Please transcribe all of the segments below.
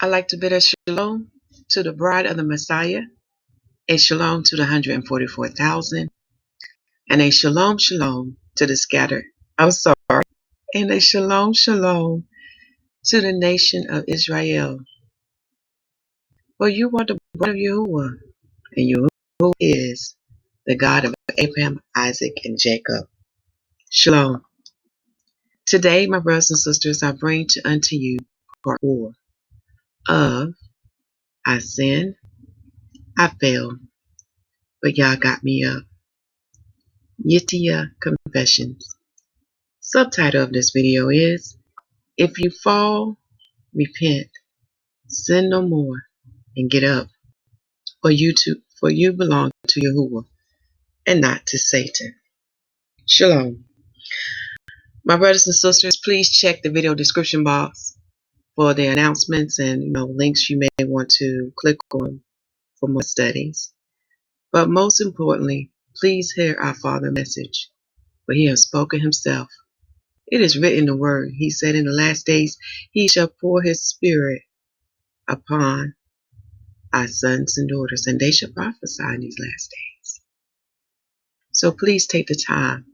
I'd like to bid a shalom to the bride of the Messiah, a shalom to the 144,000, and a shalom shalom to the scattered. I'm sorry. And a shalom shalom to the nation of Israel. For you are the bride of Yahuwah, and Yahuwah is the God of Abraham, Isaac, and Jacob. Shalom. Today, my brothers and sisters, I bring unto you part 4 of I sinned, I failed, but Yah got me up. Ytyyah Confessions. Subtitle of this video is, If you fall, repent, sin no more, and get up. For you belong to Yahuwah and not to Satan. Shalom. My brothers and sisters, please check the video description box for the announcements and links you may want to click on for more studies. But most importantly, please hear our Father message, for he has spoken himself. It is written in the word. He said in the last days he shall pour his spirit upon our sons and daughters, and they shall prophesy in these last days. So please take the time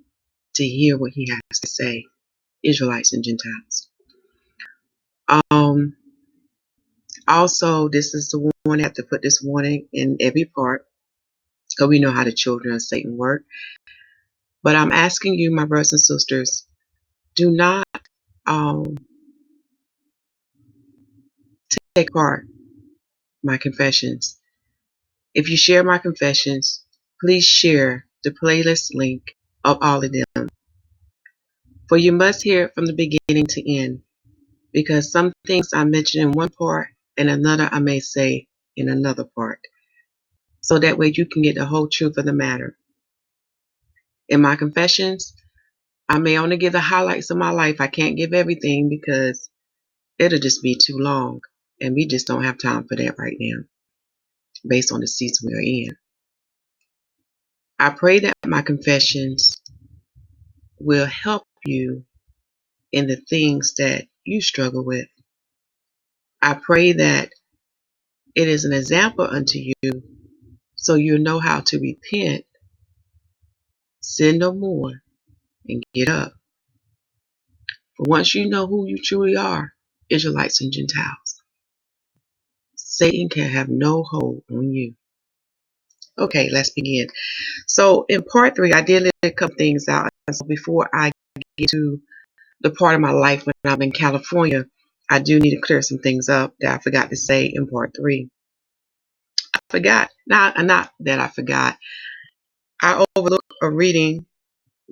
to hear what he has to say, Israelites and Gentiles. Also, this is the warning. I have to put this warning in every part, because we know how the children of Satan work. But I'm asking you, my brothers and sisters, do not take part my confessions. If you share my confessions, please share the playlist link of all of them. For you must hear it from the beginning to end, because some things I mention in one part and another I may say in another part. So that way you can get the whole truth of the matter. In my confessions, I may only give the highlights of my life. I can't give everything because it'll just be too long. And we just don't have time for that right now, based on the season we're in. I pray that my confessions will help you in the things that you struggle with. I pray that it is an example unto you, so you know how to repent, sin no more, and get up. For once you know who you truly are, Israelites and Gentiles, Satan can have no hold on you. Okay, let's begin. So in part 3, I did let a couple things out. So before I get to the part of my life when I'm in California, I do need to clear some things up that I forgot to say in part 3. I forgot, not that I forgot. I overlooked a reading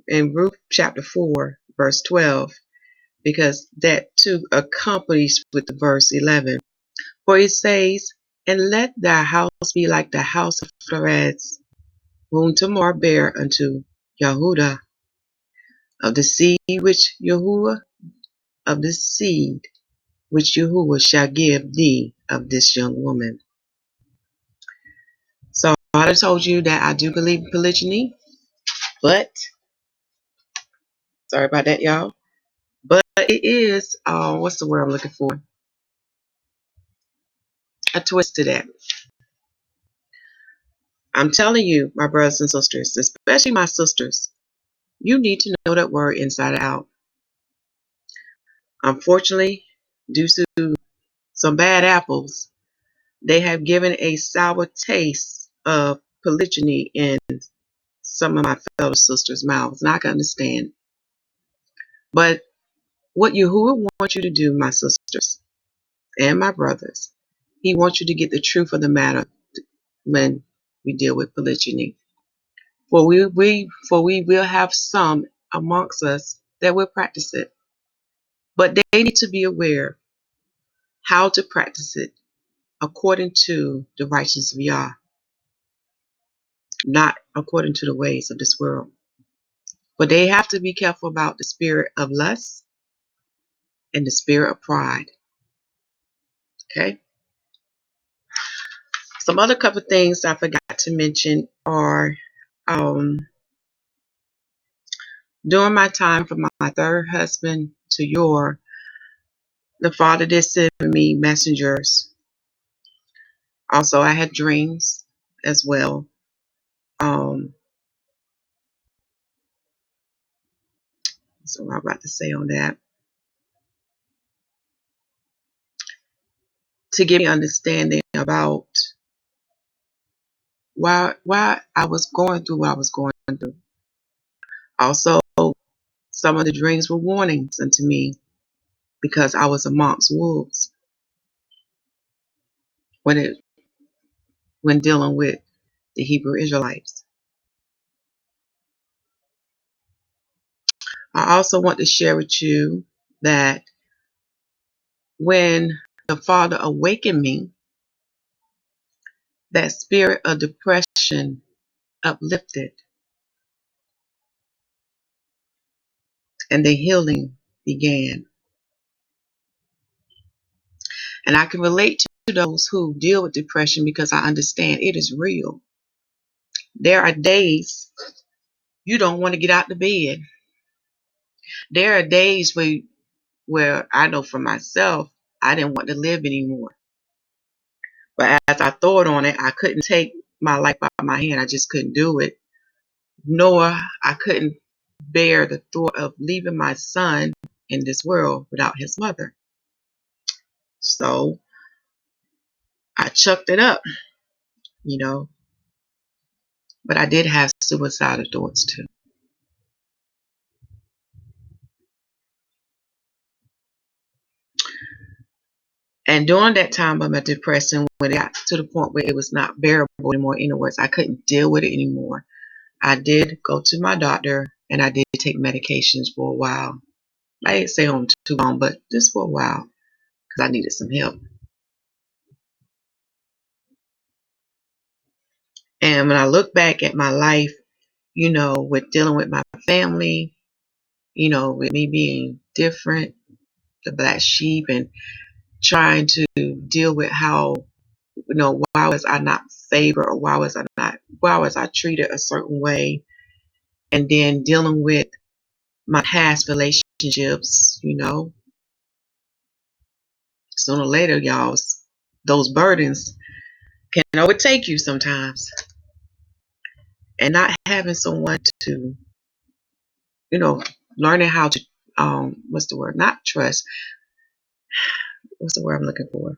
in Ruth chapter 4, verse 12, because that too accompanies with the verse 11. For it says, And let thy house be like the house of Perez, whom Tamar bare unto Yahudah, of the seed which Yahuwah shall give thee of this young woman. So I told you that I do believe in polygyny, but sorry about that, y'all. But it is what's the word I'm looking for? A twist to that. I'm telling you, my brothers and sisters, especially my sisters, you need to know that word inside and out. Unfortunately, due to some bad apples, they have given a sour taste of polygyny in some of my fellow sisters' mouths, and I can understand. But what Yahuwah wants you to do, my sisters and my brothers, he wants you to get the truth of the matter when we deal with polygyny. For we will have some amongst us that will practice it. But they need to be aware how to practice it according to the righteousness of Yah, not according to the ways of this world. But they have to be careful about the spirit of lust and the spirit of pride. Okay? Some other couple things I forgot to mention are during my time from my third husband to your The Father did send me messengers. Also, I had dreams as well. So what I'm about to say on that. To give me understanding about why I was going through what I was going through. Also, some of the dreams were warnings unto me because I was amongst wolves when dealing with the Hebrew Israelites. I also want to share with you that when the Father awakened me, that spirit of depression uplifted and the healing began. And I can relate to those who deal with depression because I understand it is real. There are days you don't want to get out of bed. There are days where I know for myself, I didn't want to live anymore. But as I thought on it, I couldn't take my life by my hand. I just couldn't do it. Nor I couldn't bear the thought of leaving my son in this world without his mother. So I chucked it up, you know. But I did have suicidal thoughts too. And during that time of my depression, when it got to the point where it was not bearable anymore, in other words, I couldn't deal with it anymore, I did go to my doctor and I did take medications for a while. I didn't stay home too long, but just for a while because I needed some help. And when I look back at my life, you know, with dealing with my family, you know, with me being different, the black sheep, and trying to deal with how, you know, why was I not favored, or why was I treated a certain way, and then dealing with my past relationships, you know, sooner or later, y'all, those burdens can overtake you sometimes. And not having someone to, you know, learning how to, what's the word? Not trust. What's the word I'm looking for?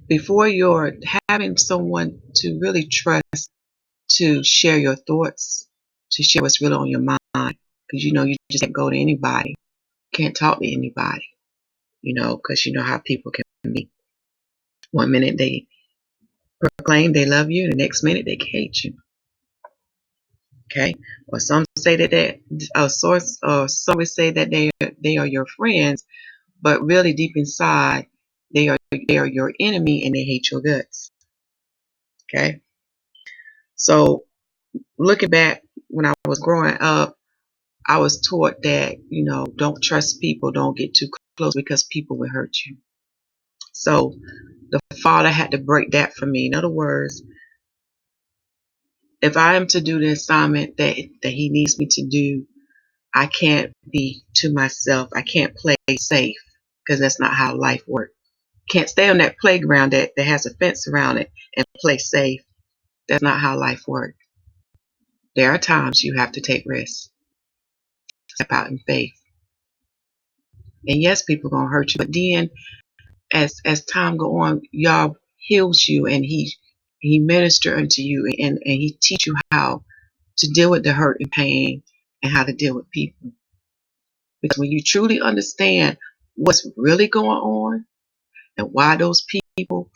Before you're having someone to really trust, to share your thoughts, to share what's really on your mind, because you know you just can't go to anybody, can't talk to anybody, you know, because you know how people can be. One minute they proclaim they love you, the next minute they hate you. Okay, or some say that a source, or some would say that they are your friends, but really deep inside they are your enemy and they hate your guts. Okay, so looking back when I was growing up, I was taught that, you know, don't trust people, don't get too close because people will hurt you. So the Father had to break that for me. In other words, if I am to do the assignment that He needs me to do, I can't be to myself. I can't play safe because that's not how life works. Can't stay on that playground that has a fence around it and play safe. That's not how life works. There are times you have to take risks, step out in faith. And yes, people gonna hurt you, but then as time go on, Yah heals you and he minister unto you and he teach you how to deal with the hurt and pain and how to deal with people. Because when you truly understand what's really going on and why those people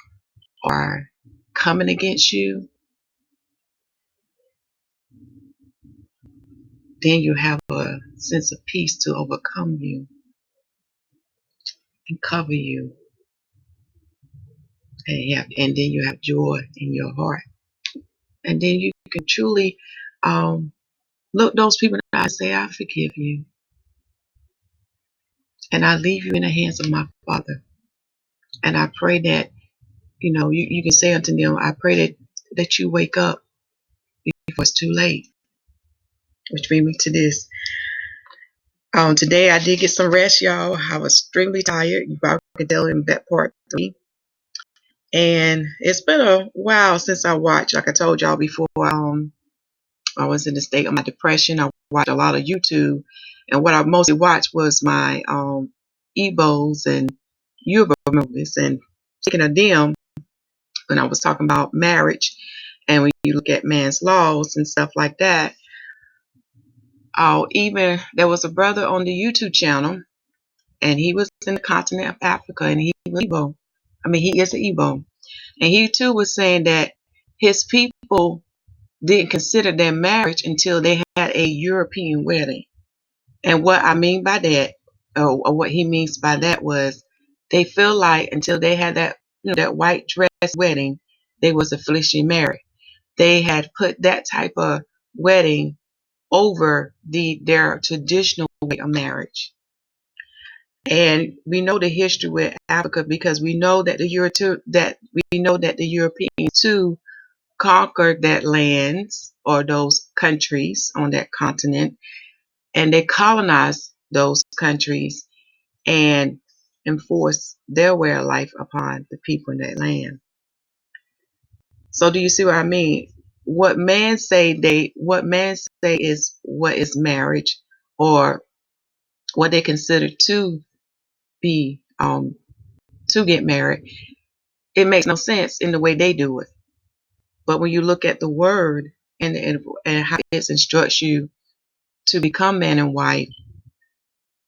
are coming against you, then you have a sense of peace to overcome you and cover you. And then you have joy in your heart. And then you can truly look those people in the eye and say, I forgive you. And I leave you in the hands of my Father. And I pray that, you know, you can say unto them, I pray that you wake up before it's too late. Which brings me to this. Today I did get some rest, y'all. I was extremely tired. You probably could tell in that part 3. And it's been a while since I watched. Like I told y'all before, I was in the state of my depression. I watched a lot of YouTube, and what I mostly watched was my Ebos and Yoruba movies. And speaking of them, when I was talking about marriage, and when you look at man's laws and stuff like that, even there was a brother on the YouTube channel, and he was in the continent of Africa, and he was Igbo. I mean, he is an Igbo, and he too was saying that his people didn't consider their marriage until they had a European wedding. And what I mean by that, or what he means by that, was they feel like until they had that, that white dress wedding, they was officially married. They had put that type of wedding over their traditional way of marriage. And we know the history with Africa because we know that the Europeans too conquered that lands or those countries on that continent, and they colonized those countries and enforced their way of life upon the people in that land. So do you see what I mean? What man say is what is marriage, or what they consider to be to get married. It makes no sense in the way they do it. But when you look at the word and how it instructs you to become man and wife,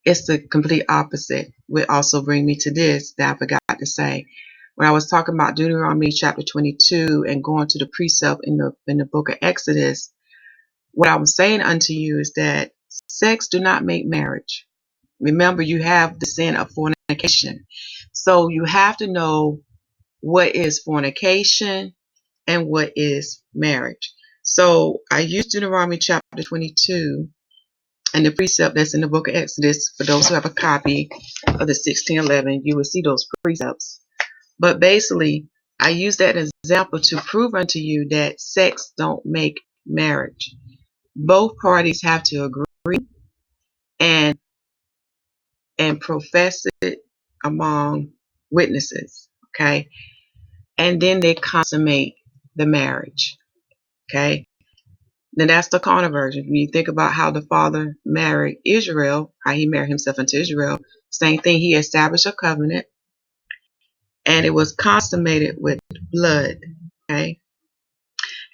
it's the complete opposite. Which also bring me to this that I forgot to say. When I was talking about Deuteronomy chapter 22 and going to the precept in the book of Exodus, what I was saying unto you is that sex do not make marriage. Remember, you have the sin of fornication. So you have to know what is fornication and what is marriage. So I used Deuteronomy chapter 22 and the precept that's in the book of Exodus. For those who have a copy of the 1611, you will see those precepts. But basically, I use that example to prove unto you that sex don't make marriage. Both parties have to agree and profess it among witnesses, okay? And then they consummate the marriage, okay? Then that's the carnal version. When you think about how the father married Israel, how he married himself into Israel, same thing. He established a covenant, and it was consummated with blood, okay?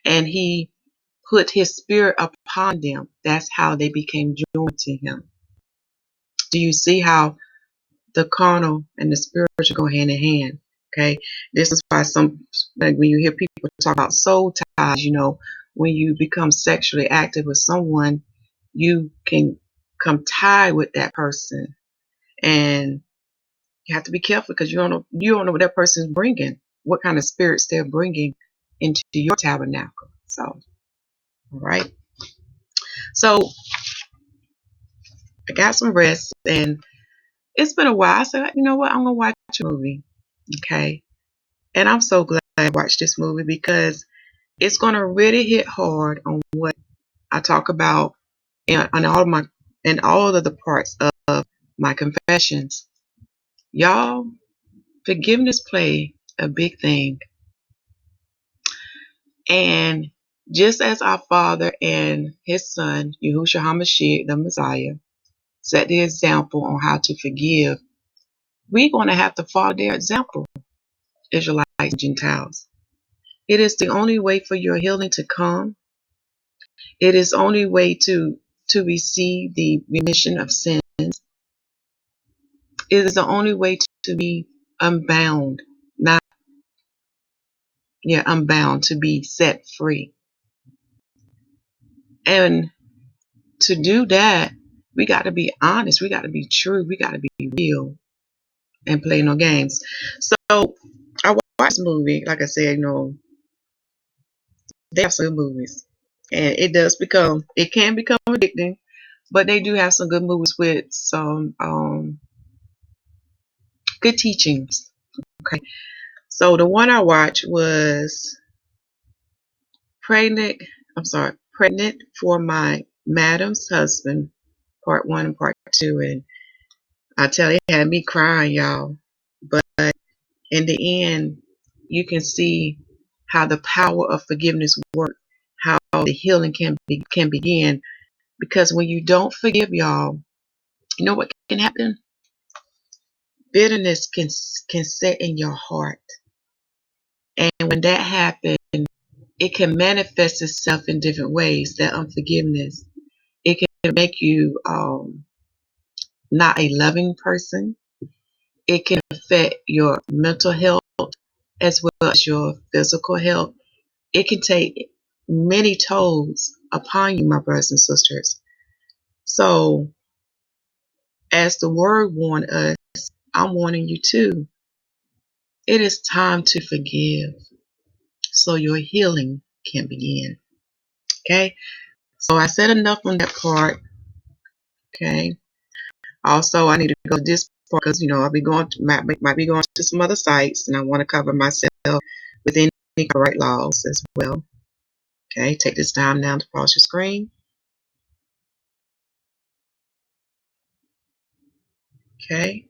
And he put his spirit upon them. That's how they became joined to him. Do you see how the carnal and the spiritual go hand in hand? Okay, this is why like when you hear people talk about soul ties, when you become sexually active with someone, you can come tied with that person, and you have to be careful because you don't know what that person's bringing, what kind of spirits they're bringing into your tabernacle. So, all right. So I got some rest, and it's been a while. I said, you know what, I'm gonna watch a movie. Okay. And I'm so glad I watched this movie because it's going to really hit hard on what I talk about in all of the parts of my confessions. Y'all, forgiveness play a big thing. And just as our Father and His Son, Yahushua HaMashyach, the Messiah, set the example on how to forgive, we're going to have to follow their example, Israelites and Gentiles. It is the only way for your healing to come. It is the only way to receive the remission of sins. It is the only way to be unbound, unbound, to be set free. And to do that, we got to be honest. We got to be true. We got to be real and play no games. So I watched this movie. Like I said, they have some good movies, and it can become addicting, but they do have some good movies with some good teachings. Okay. So the one I watched was Pregnant for My Madam's Husband, part 1 and part 2, and I tell you, it had me crying, y'all. But in the end, you can see how the power of forgiveness works, how the healing can begin. Because when you don't forgive, y'all, you know what can happen? Bitterness can set in your heart, and when that happens, it can manifest itself in different ways. That unforgiveness, it can make you not a loving person. It can affect your mental health as well as your physical health. It can take many tolls upon you, my brothers and sisters. So, as the word warned us, I'm warning you too. It is time to forgive so your healing can begin. Okay? So I said enough on that part. Okay? Also, I need to go to this part because, I'll be might be going to some other sites, and I want to cover myself within the right laws as well. Okay? Take this time now to pause your screen. Okay?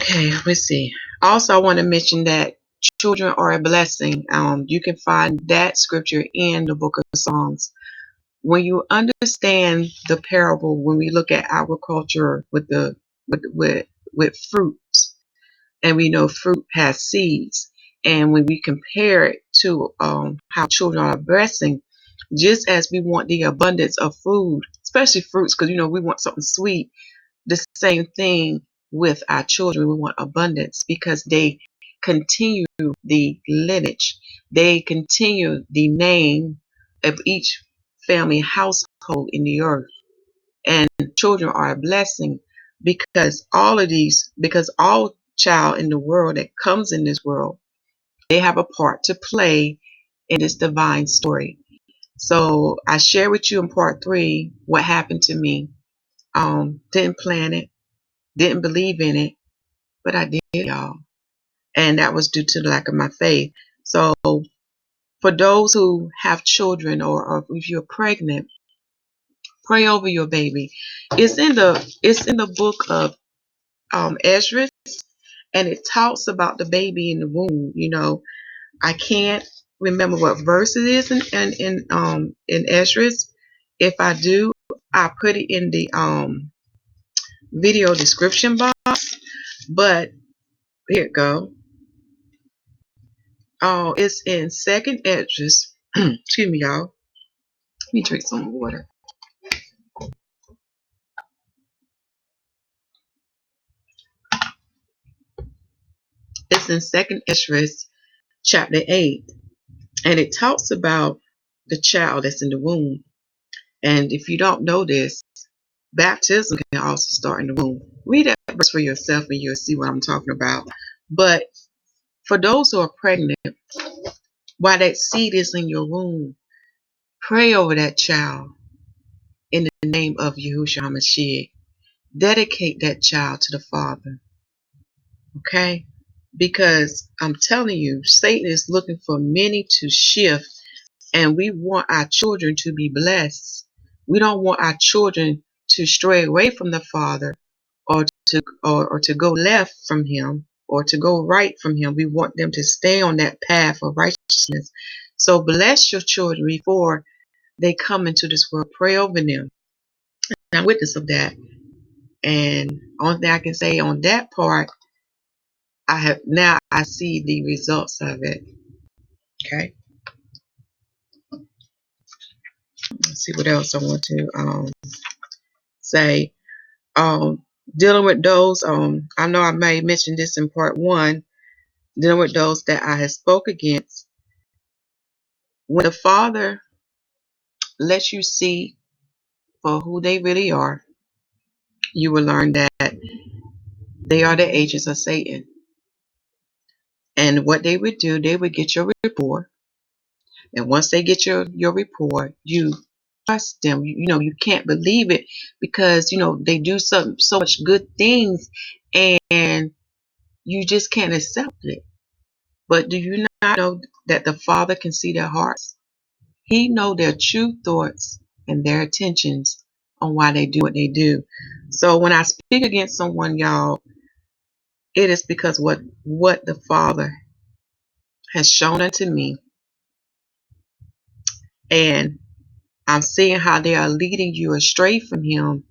Okay, let's see. Also, I want to mention that children are a blessing. You can find that scripture in the book of Psalms. When you understand the parable, when we look at agriculture with fruits, and we know fruit has seeds, and when we compare it to how children are a blessing, just as we want the abundance of food, especially fruits, because we want something sweet. The same thing with our children. We want abundance because they continue the lineage. They continue the name of each family household in the earth. And children are a blessing because all child in the world that comes in this world, they have a part to play in this divine story. So I share with you in part 3 what happened to me. Didn't plan it, didn't believe in it, but I did, y'all. And that was due to the lack of my faith. So for those who have children, or if you're pregnant, pray over your baby. It's in the book of Ezra, and it talks about the baby in the womb. I can't remember what verse it is in Ezra. If I do, I put it in the video description box. But here it go. Oh, it's in second Ezra. Excuse me, y'all. Let me drink some water. It's in second Ezra chapter 8. And it talks about the child that's in the womb. And if you don't know this, baptism can also start in the womb. Read that verse for yourself and you'll see what I'm talking about. But for those who are pregnant, while that seed is in your womb, pray over that child in the name of Yahushua HaMashyach. Dedicate that child to the Father. Okay? Because I'm telling you, Satan is looking for many to shift, and we want our children to be blessed. We don't want our children to stray away from the Father, or to go left from Him, or to go right from Him. We want them to stay on that path of righteousness. So bless your children before they come into this world. Pray over them. I'm a witness of that. And only thing I can say on that part, I see the results of it. Okay. Let's see what else I want to say. Dealing with those, I know I may mention this in part 1, dealing with those that I have spoke against. When the Father lets you see for who they really are, you will learn that they are the agents of Satan. And what they would do, they would get your report. And once they get your report, you trust them. You can't believe it because, they do so much good things, and you just can't accept it. But do you not know that the Father can see their hearts? He knows their true thoughts and their intentions on why they do what they do. So when I speak against someone, y'all, it is because what the Father has shown unto me, and I'm seeing how they are leading you astray from Him,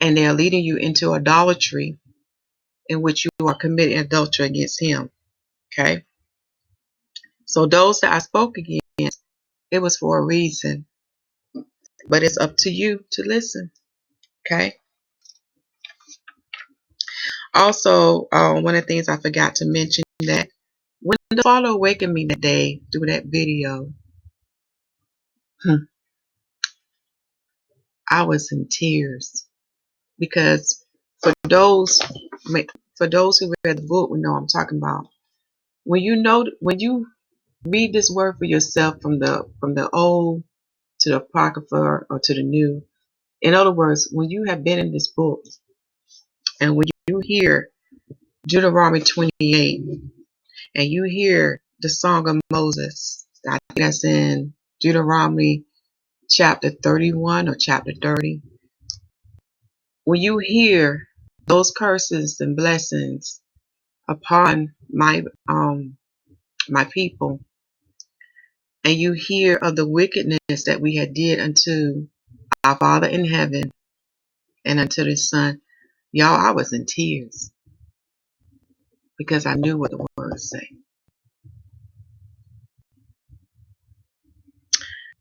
and they are leading you into idolatry, in which you are committing adultery against Him. Okay? So those that I spoke against, it was for a reason, but it's up to you to listen. Okay? Also, one of the things I forgot to mention, that when the Father awakened me that day through that video, I was in tears, because for those who read the book, we know what I'm talking about. When you read this word for yourself, from the old to the apocrypha or to the new. In other words, when you have been in this book, and when you hear Deuteronomy 28, and you hear the Song of Moses, I think that's in Deuteronomy chapter 31 or chapter 30. When you hear those curses and blessings upon my people, and you hear of the wickedness that we had did unto our Father in heaven and unto His Son, y'all, I was in tears, because I knew what the words say.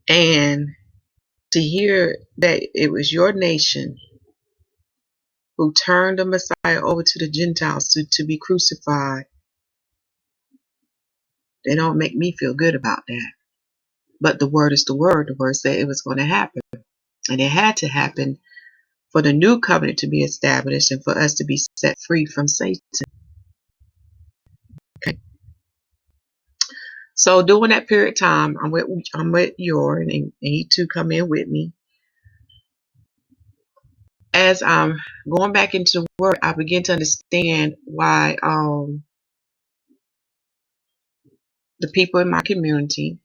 And to hear that it was your nation who turned the Messiah over to the Gentiles to be crucified, they don't make me feel good about that. But the word is the word. The word said it was going to happen. And it had to happen for the new covenant to be established and for us to be set free from Satan. Okay. So during that period of time, I'm with YAHUAH, and he too come in with me. As I'm going back into the word, I begin to understand why the people in my community,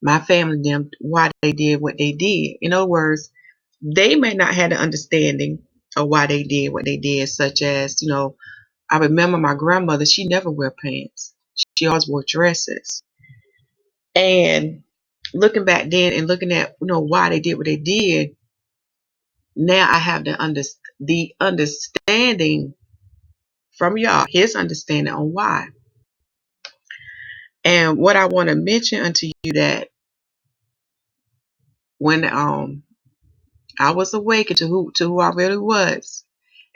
my family, them, why they did what they did. In other words, they may not have the understanding of why they did what they did, such as, I remember my grandmother, she never wore pants. She always wore dresses. And looking back then and looking at, why they did what they did, now I have the understanding from y'all, his understanding on why. And what I want to mention unto you, that when I was awakened to who I really was,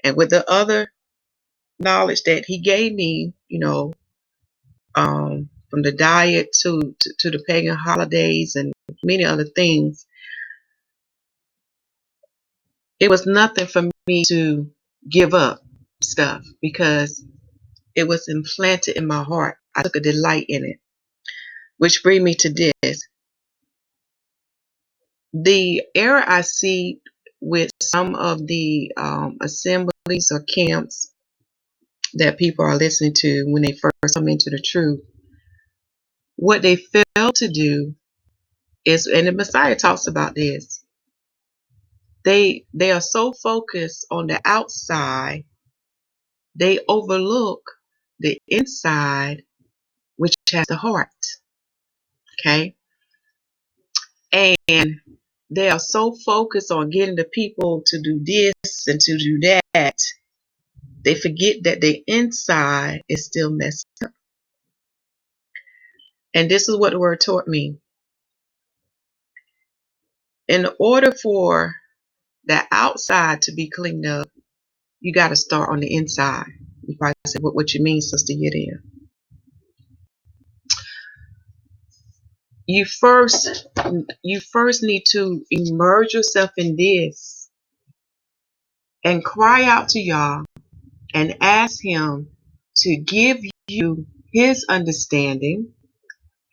and with the other knowledge that he gave me, from the diet to the pagan holidays and many other things, it was nothing for me to give up stuff, because it was implanted in my heart. I took a delight in it, which brings me to this. The error I see with some of the assemblies or camps that people are listening to when they first come into the truth, what they fail to do is, and the Messiah talks about this, they are so focused on the outside, they overlook the inside, which has the heart. Okay? And they are so focused on getting the people to do this and to do that, they forget that the inside is still messed up. And this is what the word taught me. In order for the outside to be cleaned up, you got to start on the inside. You probably say, what you mean, Sister Ytyyah? You first need to immerse yourself in this and cry out to Yah and ask Him to give you His understanding,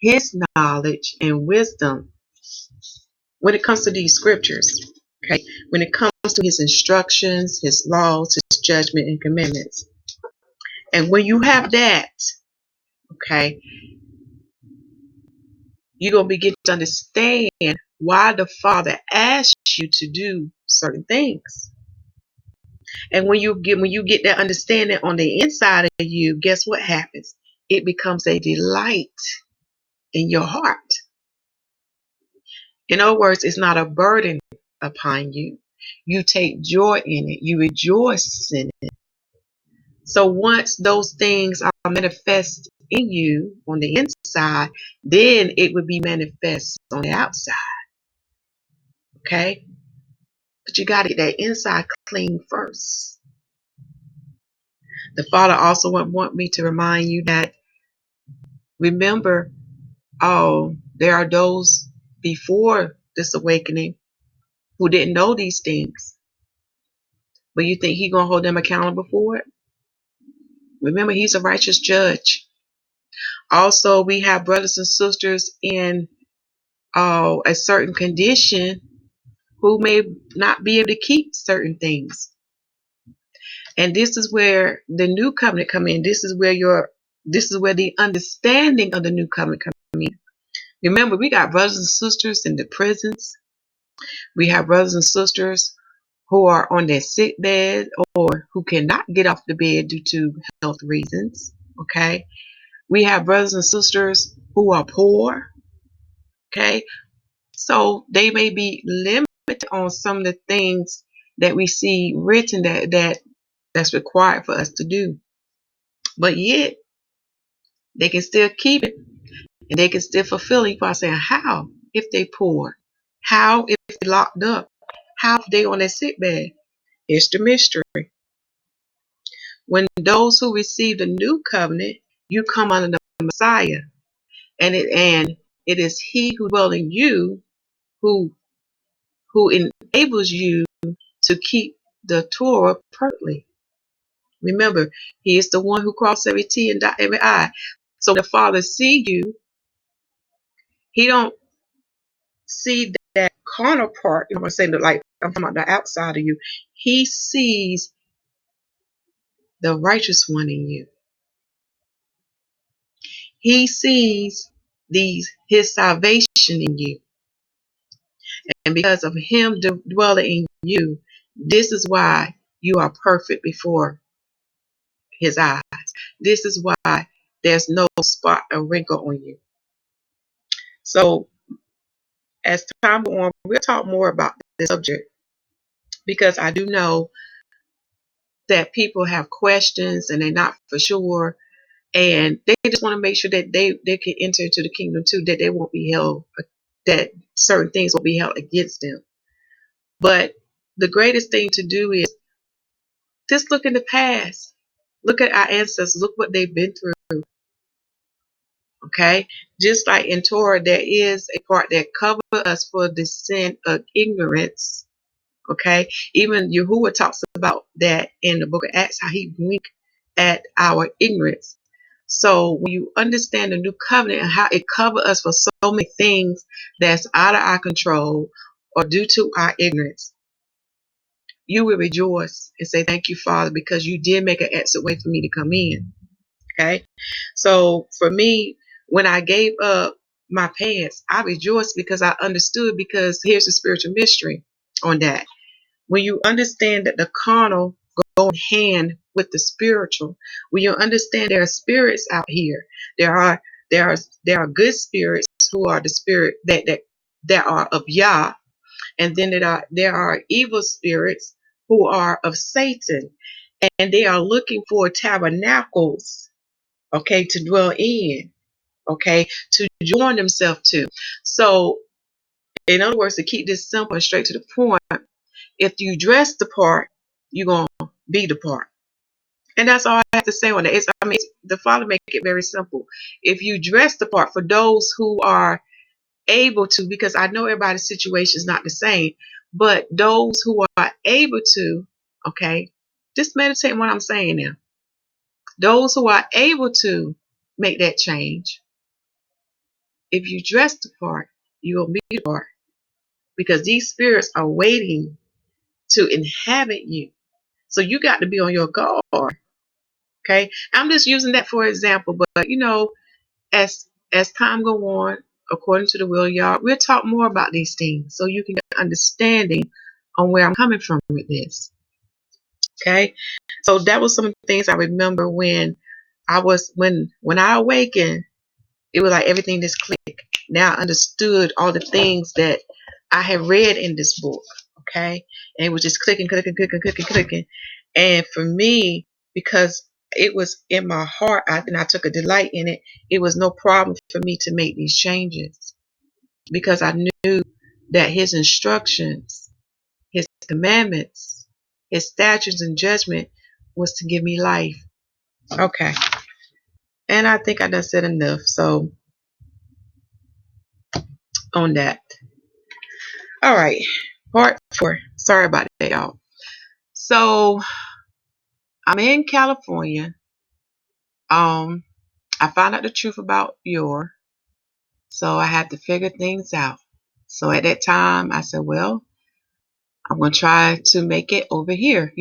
His knowledge, and wisdom when it comes to these scriptures. Okay, when it comes to His instructions, His laws, His judgment, and commandments. And when you have that, okay, you're going to begin to understand why the Father asked you to do certain things. And when you get that understanding on the inside of you, guess what happens? It becomes a delight in your heart. In other words, it's not a burden upon you. You take joy in it. You rejoice in it. So once those things are manifest in you on the inside, then it would be manifest on the outside. Okay? But you got to get that inside clean first. The Father also want me to remind you that, remember, there are those before this awakening who didn't know these things. But you think He's going to hold them accountable for it? Remember, He's a righteous judge. Also, we have brothers and sisters in a certain condition who may not be able to keep certain things. And this is where the new covenant come in. This is where the understanding of the new covenant come in. Remember, we got brothers and sisters in the prisons. We have brothers and sisters who are on their sick bed or who cannot get off the bed due to health reasons. Okay. We have brothers and sisters who are poor. Okay. So they may be limited on some of the things that we see written that's required for us to do. But yet they can still keep it and they can still fulfill it by saying, how if they poor? How if they locked up? How if they on their sick bed? It's the mystery. When those who receive the new covenant, you come under the Messiah. And it is He who dwells in you who enables you to keep the Torah perfectly. Remember, He is the one who crossed every T and dot every I. So when the Father see you, He don't see that carnal part. I'm saying that, like, I'm talking about the outside of you. He sees the righteous one in you. He sees His salvation in you. And because of Him dwelling in you, this is why you are perfect before His eyes. This is why there's no spot or wrinkle on you. So as time goes on, we'll talk more about this subject, because I do know that people have questions and they're not for sure, and they just want to make sure that they can enter into the kingdom too, that they won't be held, that certain things will be held against them. But the greatest thing to do is just look in the past. Look at our ancestors. Look what they've been through. Okay? Just like in Torah, there is a part that covers us for the sin of ignorance. Okay? Even Yahuwah talks about that in the book of Acts, how He winked at our ignorance. So when you understand the new covenant and how it covers us for so many things that's out of our control or due to our ignorance, you will rejoice and say, thank you, Father, because you did make an exit way for me to come in. Okay? So for me, when I gave up my pants, I rejoiced because I understood, because here's the spiritual mystery on that. When you understand that the carnal go hand with the spiritual, when you understand there are spirits out here, there are good spirits who are the spirit that are of Yah, and then there are evil spirits who are of Satan, and they are looking for tabernacles, okay, to dwell in, okay, to join themselves to. So, in other words, to keep this simple and straight to the point, if you dress the part, you're going to be the part. And that's all I have to say on that. The Father make it very simple. If you dress the part, for those who are able to, because I know everybody's situation is not the same, but those who are able to, okay, just meditate on what I'm saying now. Those who are able to make that change, if you dress the part, you will be the part, because these spirits are waiting to inhabit you. So you got to be on your guard. Okay, I'm just using that for example, but as time go on, according to the will of Yah, we'll talk more about these things so you can get understanding on where I'm coming from with this. Okay, so that was some of the things I remember when I awakened. It was like everything just clicked. Now I understood all the things that I had read in this book. Okay, and it was just clicking, clicking, clicking, clicking, clicking. And for me, because it was in my heart, and I took a delight in it, it was no problem for me to make these changes because I knew that His instructions, His commandments, His statutes and judgment was to give me life. Okay, and I think I done said enough. So on that. All right, part 4. Sorry about that, y'all. So I'm in California. I found out the truth about YAHUAH, so I had to figure things out. So at that time, I said, well, I'm gonna try to make it over here.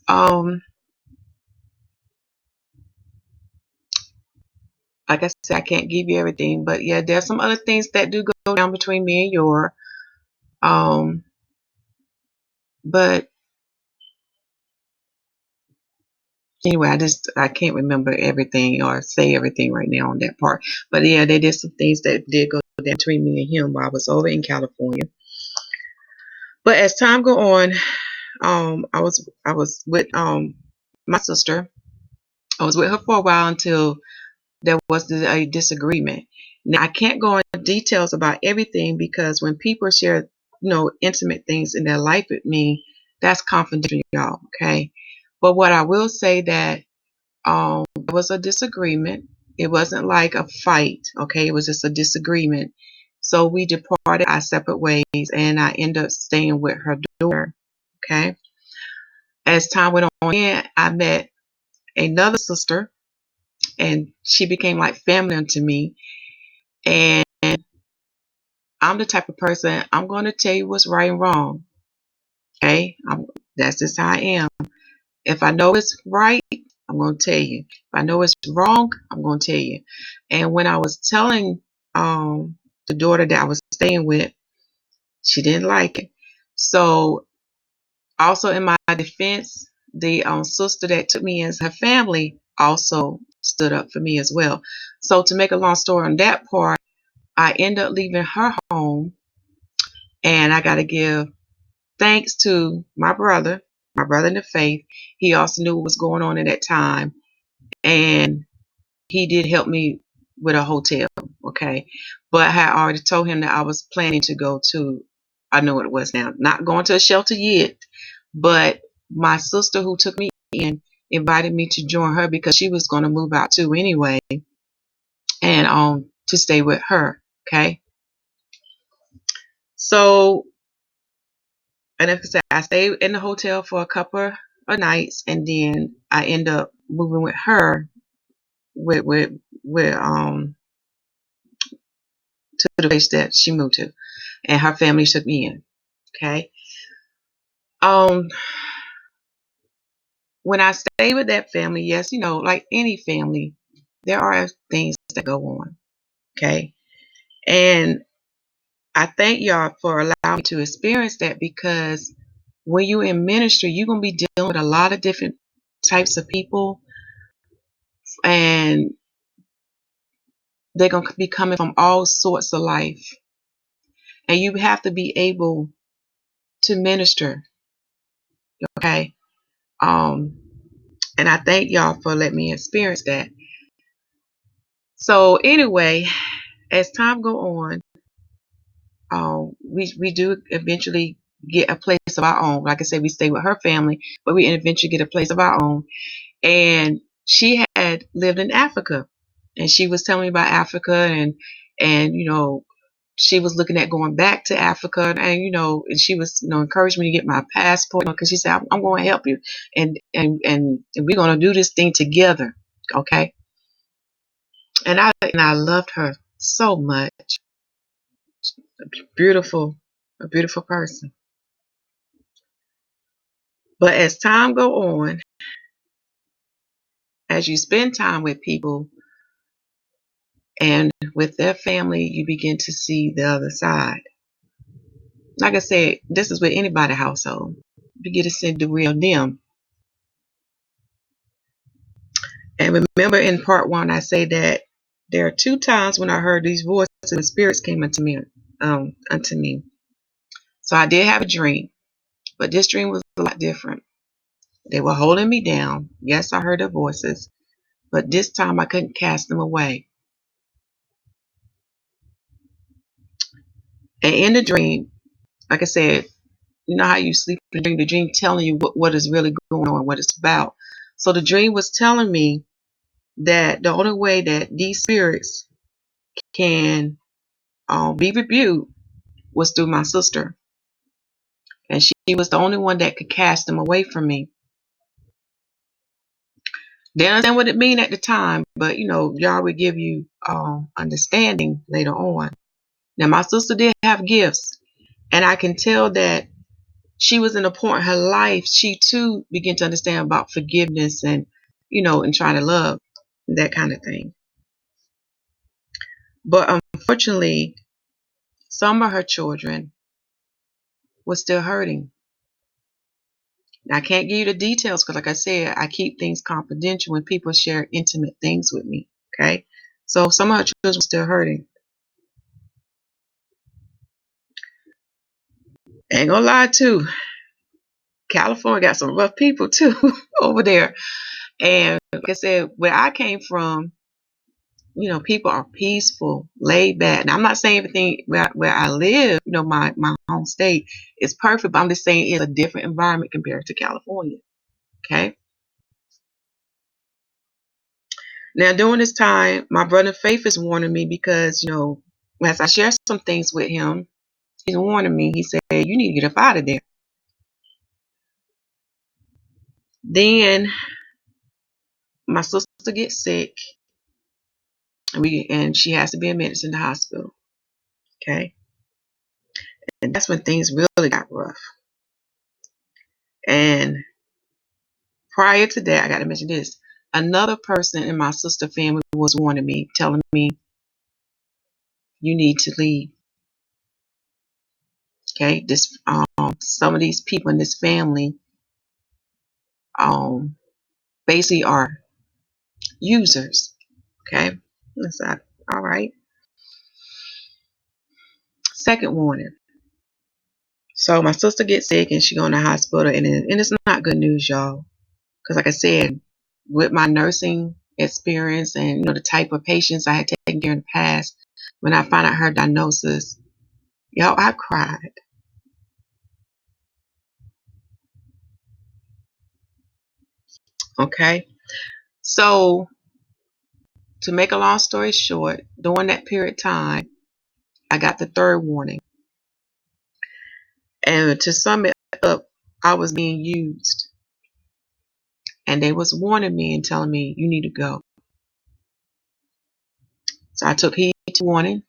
Um, like I said, I can't give you everything, but yeah, there's some other things that do go down between me and YAHUAH. But anyway, I can't remember everything or say everything right now on that part. But yeah, there did some things that did go down between me and him while I was over in California. But as time go on, I was with my sister. I was with her for a while until there was a disagreement. Now I can't go into details about everything because when people share, intimate things in their life with me, that's confidential, y'all. Okay. But what I will say that it was a disagreement. It wasn't like a fight, okay? It was just a disagreement. So we departed our separate ways, and I ended up staying with her daughter, okay? As time went on, I met another sister, and she became like family unto me. And I'm the type of person, I'm going to tell you what's right and wrong, okay? That's just how I am. If I know it's right, I'm going to tell you. If I know it's wrong, I'm going to tell you. And when I was telling the daughter that I was staying with, she didn't like it. So also in my defense, the sister that took me as her family also stood up for me as well. So to make a long story on that part, I end up leaving her home, and I got to give thanks to my brother in the faith. He also knew what was going on at that time, and he did help me with a hotel, okay? But I had already told him that I was planning to go to, I know what it was now, not going to a shelter yet, but my sister who took me in invited me to join her because she was going to move out too anyway, and to stay with her, okay? So, and like I said, I stayed in the hotel for a couple of nights, and then I end up moving with her with to the place that she moved to, and her family took me in. Okay. Um, when I stay with that family, yes, like any family, there are things that go on. Okay. And I thank y'all for allowing me to experience that because when you're in ministry, you're gonna be dealing with a lot of different types of people, and they're gonna be coming from all sorts of life, and you have to be able to minister. Okay. Um, and I thank y'all for letting me experience that. So anyway, as time go on, we do eventually get a place of our own. Like I said, we stay with her family, but we eventually get a place of our own. And she had lived in Africa, and she was telling me about Africa, and she was looking at going back to Africa, and she was encouraging me to get my passport because she said I'm going to help you, and we're going to do this thing together, okay? And I loved her so much. Beautiful, a beautiful person. But as time go on, as you spend time with people and with their family, you begin to see the other side. like I said, this is with anybody's household. You get to see the real them. And remember in part 1, I say that there are 2 times when I heard these voices and spirits came unto me. So I did have a dream, but this dream was a lot different. They were holding me down. Yes, I heard their voices, but this time I couldn't cast them away. And in the dream, like I said, you know how you sleep in the dream telling you what is really going on, what it's about. So the dream was telling me that the only way that these spirits can be rebuked was through my sister. And she was the only one that could cast them away from me. Didn't understand what it mean at the time, but y'all would give you understanding later on. Now my sister did have gifts, and I can tell that she was in a point in her life she too began to understand about forgiveness and and trying to love, that kind of thing. But unfortunately, some of her children were still hurting. Now, I can't give you the details because, like I said, I keep things confidential when people share intimate things with me. Okay, so some of her children were still hurting. Ain't gonna lie, too. California got some rough people too over there. And like I said, where I came from, people are peaceful, laid back. Now, I'm not saying everything where I live, my home state is perfect, but I'm just saying it's a different environment compared to California. Okay. Now, during this time, my brother Faith is warning me because, as I share some things with him, he's warning me. He said, you need to get up out of there. Then my sister gets sick, and she has to be admitted in the hospital. Okay. And that's when things really got rough. And prior to that, I got to mention this. Another person in my sister family was warning me, telling me, you need to leave. Okay. Some of these people in this family, basically are users. Okay. That's all right. Second warning. So my sister gets sick and she go in the hospital, and it's not good news, y'all. Because like I said, with my nursing experience and the type of patients I had taken care of in the past, when I found out her diagnosis, y'all, I cried. Okay. So to make a long story short, during that period of time, I got the third warning. And to sum it up, I was being used. And they was warning me and telling me, you need to go. So I took heed to warning.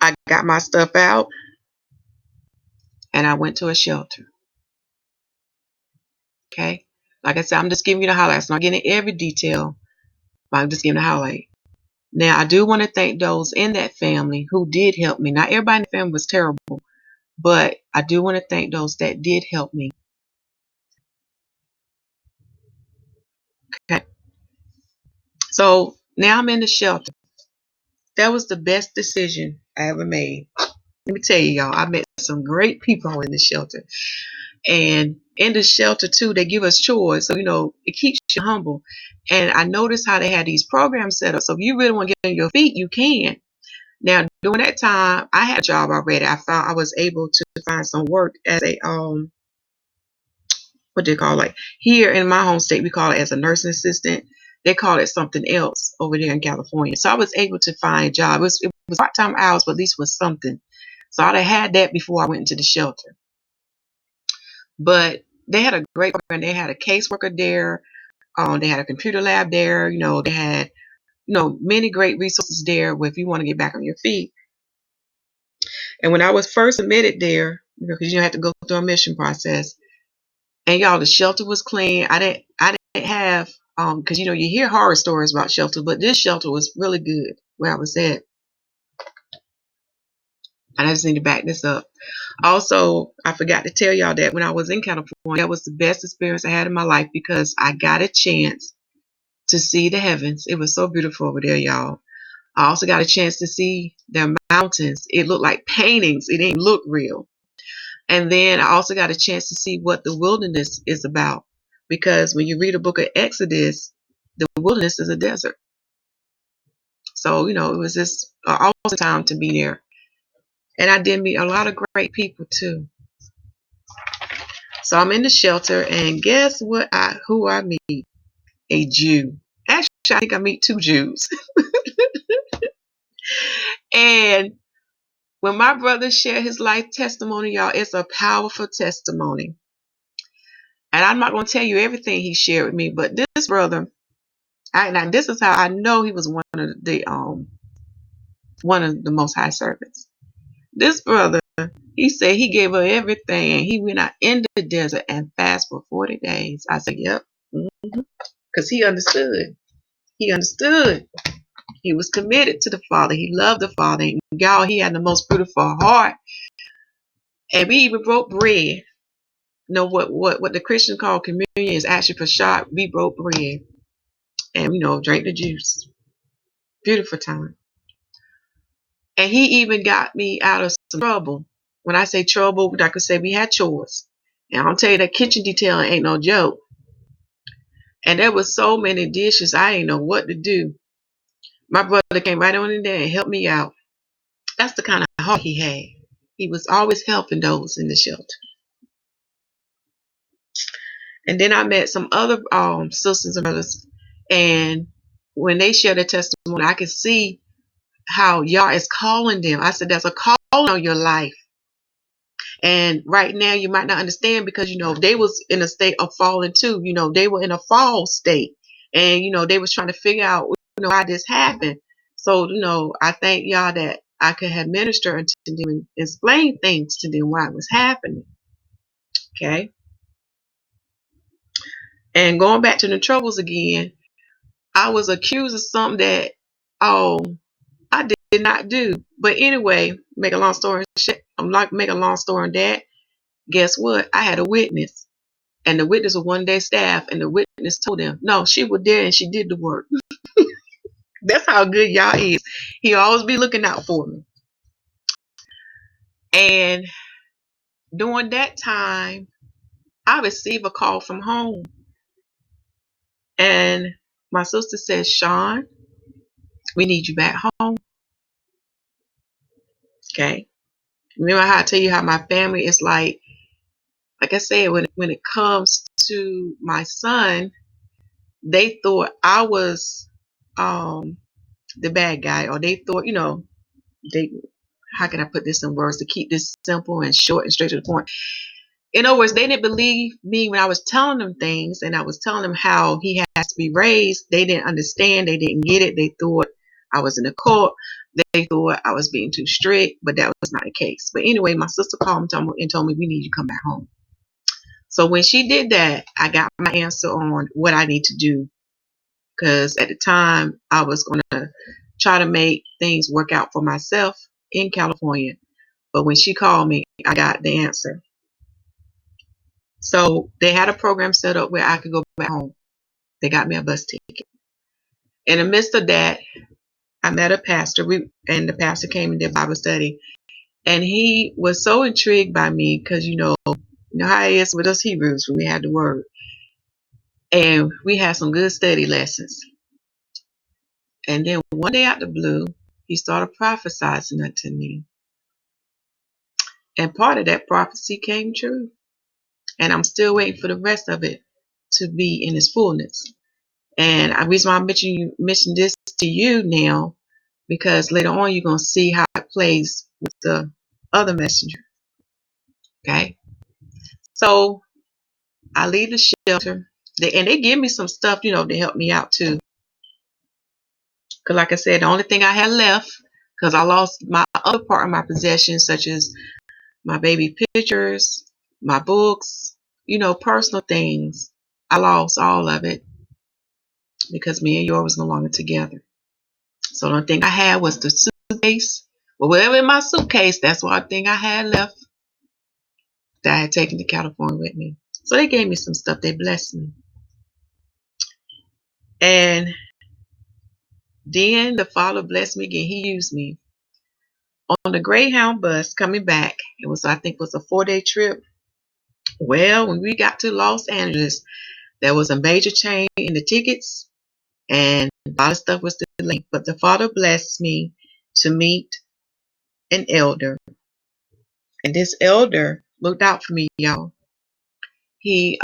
I got my stuff out and I went to a shelter. Okay. Like I said, I'm just giving you the highlights. I'm not getting every detail, but I'm just giving the highlight. Now, I do want to thank those in that family who did help me. Not everybody in the family was terrible, but I do want to thank those that did help me. Okay. So now I'm in the shelter. That was the best decision I ever made. Let me tell you, y'all, I met some great people in the shelter. And in the shelter, too, they give us chores. So, it keeps you humble. And I noticed how they had these programs set up. So if you really want to get on your feet, you can. Now, during that time, I had a job already. I found I was able to find some work as a, what do you call it? Like here in my home state, we call it as a nursing assistant. They call it something else over there in California. So I was able to find a job. It was part-time hours, but at least was something. So I'd have had that before I went into the shelter. But they had a great program. They had a caseworker there. They had a computer lab there. They had, many great resources there if you want to get back on your feet. And when I was first admitted there, because you have to go through a mission process, and y'all, the shelter was clean. I didn't have, because you hear horror stories about shelter, but this shelter was really good where I was at. And I just need to back this up. Also, I forgot to tell y'all that when I was in California, that was the best experience I had in my life because I got a chance to see the heavens. It was so beautiful over there, y'all. I also got a chance to see their mountains. It looked like paintings. It didn't look real. And then I also got a chance to see what the wilderness is about. Because when you read the book of Exodus, the wilderness is a desert. So, it was just an awesome time to be there. And I did meet a lot of great people too. So I'm in the shelter, and guess what? Who I meet? A Jew. Actually, I think I meet two Jews. And when my brother shared his life testimony, y'all, it's a powerful testimony. And I'm not going to tell you everything he shared with me, but this brother, now this is how I know he was one of the Most High servants. This brother, he said he gave up everything and he went out in the desert and fasted for 40 days. I said, yep. Because he understood. He understood. He was committed to the Father. He loved the Father. And y'all, he had the most beautiful heart. And we even broke bread. What the Christians call communion is actually for shot. We broke bread and, drank the juice. Beautiful time. And he even got me out of some trouble. When I say trouble, I could say we had chores. And I'll tell you that kitchen detail ain't no joke. And there was so many dishes, I didn't know what to do. My brother came right on in there and helped me out. That's the kind of heart he had. He was always helping those in the shelter. And then I met some other sisters and brothers. And when they shared their testimony, I could see how YAH is calling them. I said, there's a call on your life. And right now you might not understand because, they was in a state of falling too. They were in a fall state. And, they was trying to figure out, why this happened. So, I thank y'all that I could have ministered to them and explain things to them why it was happening. Okay. And going back to the troubles again, I was accused of something that, I did not do. But anyway, make a long story on that. Guess what? I had a witness. And the witness was one day staff, and the witness told them, no, she was there and she did the work. That's how good y'all is. He always be looking out for me. And during that time, I received a call from home. And my sister said, Sean, we need you back home. Okay. Remember how I tell you how my family is like I said, when it comes to my son, they thought I was the bad guy, or they thought, they how can I put this in words to keep this simple and short and straight to the point? In other words, they didn't believe me when I was telling them things and I was telling them how he has to be raised. They didn't understand. They didn't get it. They thought I was in a cult. They thought I was being too strict, but that was not the case. But anyway, my sister called me and told me we need you to come back home. So when she did that, I got my answer on what I need to do. Because at the time, I was going to try to make things work out for myself in California. But when she called me, I got the answer. So they had a program set up where I could go back home. They got me a bus ticket. In the midst of that, I met a pastor. And the pastor came and did Bible study. And he was so intrigued by me because, you know how it is with us Hebrews when we had the word. And we had some good study lessons. And then one day out the blue, he started prophesying unto me. And part of that prophecy came true. And I'm still waiting for the rest of it to be in its fullness. And the reason why I'm mentioning this to you now, because later on you're going to see how it plays with the other messenger. Okay? So I leave the shelter. And they give me some stuff, to help me out too. Because like I said, the only thing I had left, because I lost my other part of my possessions, such as my baby pictures, my books, personal things. I lost all of it because me and Yor was no longer together. So the only thing I had was the suitcase But whatever in my suitcase, that's one thing I had left that I had taken to California with me. So they gave me some stuff. They blessed me. And then the Father blessed me again. He used me on the Greyhound bus coming back. It was, I think, it was a 4-day trip. Well, when we got to Los Angeles, there was a major change in the tickets, and a lot of stuff was delayed. But the Father blessed me to meet an elder, and this elder looked out for me, y'all. He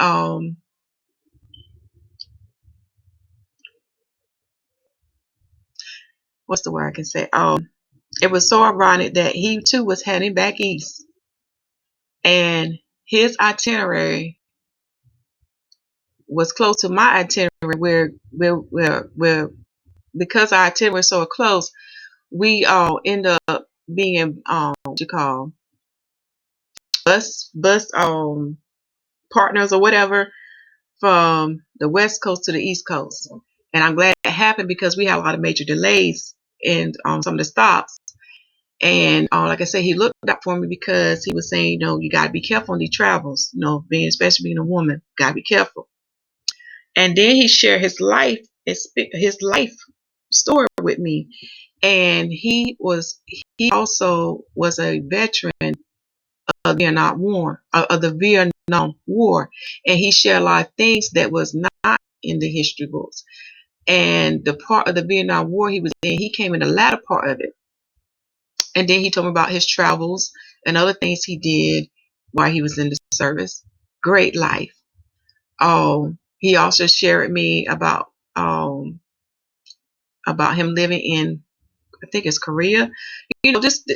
what's the word I can say? It was so ironic that he too was heading back east, and his itinerary was close to my itinerary. Where because our itinerary was so close, we all end up being what you call bus partners or whatever from the west coast to the east coast. And I'm glad it happened because we had a lot of major delays in some of the stops. And like I said, he looked out for me because he was saying, you got to be careful on these travels, especially being a woman, got to be careful. And then he shared his life story with me. And he also was a veteran of the Vietnam War, and he shared a lot of things that was not in the history books. And the part of the Vietnam War he was in, he came in the latter part of it. And then he told me about his travels and other things he did while he was in the service. Great life. He also shared with me about him living in, I think it's Korea. Just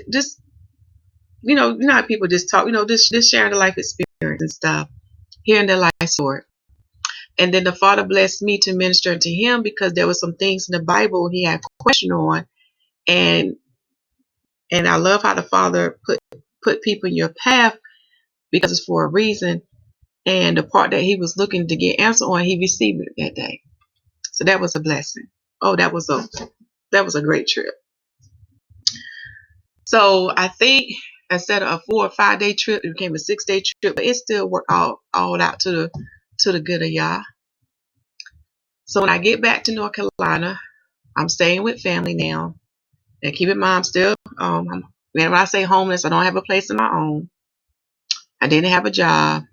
how people just talk, just sharing the life experience and stuff, hearing their life story. And then the Father blessed me to minister to him because there were some things in the Bible he had a question on, and I love how the Father put people in your path because it's for a reason. And the part that he was looking to get answer on, he received it that day. So that was a blessing. Oh, that was a great trip. So I think instead of a 4 or 5 day trip, it became a 6-day trip, but it still worked all out to the good of Yah. So when I get back to North Carolina, I'm staying with family now. And keep in mind, I'm still when I say homeless, I don't have a place of my own. I didn't have a job,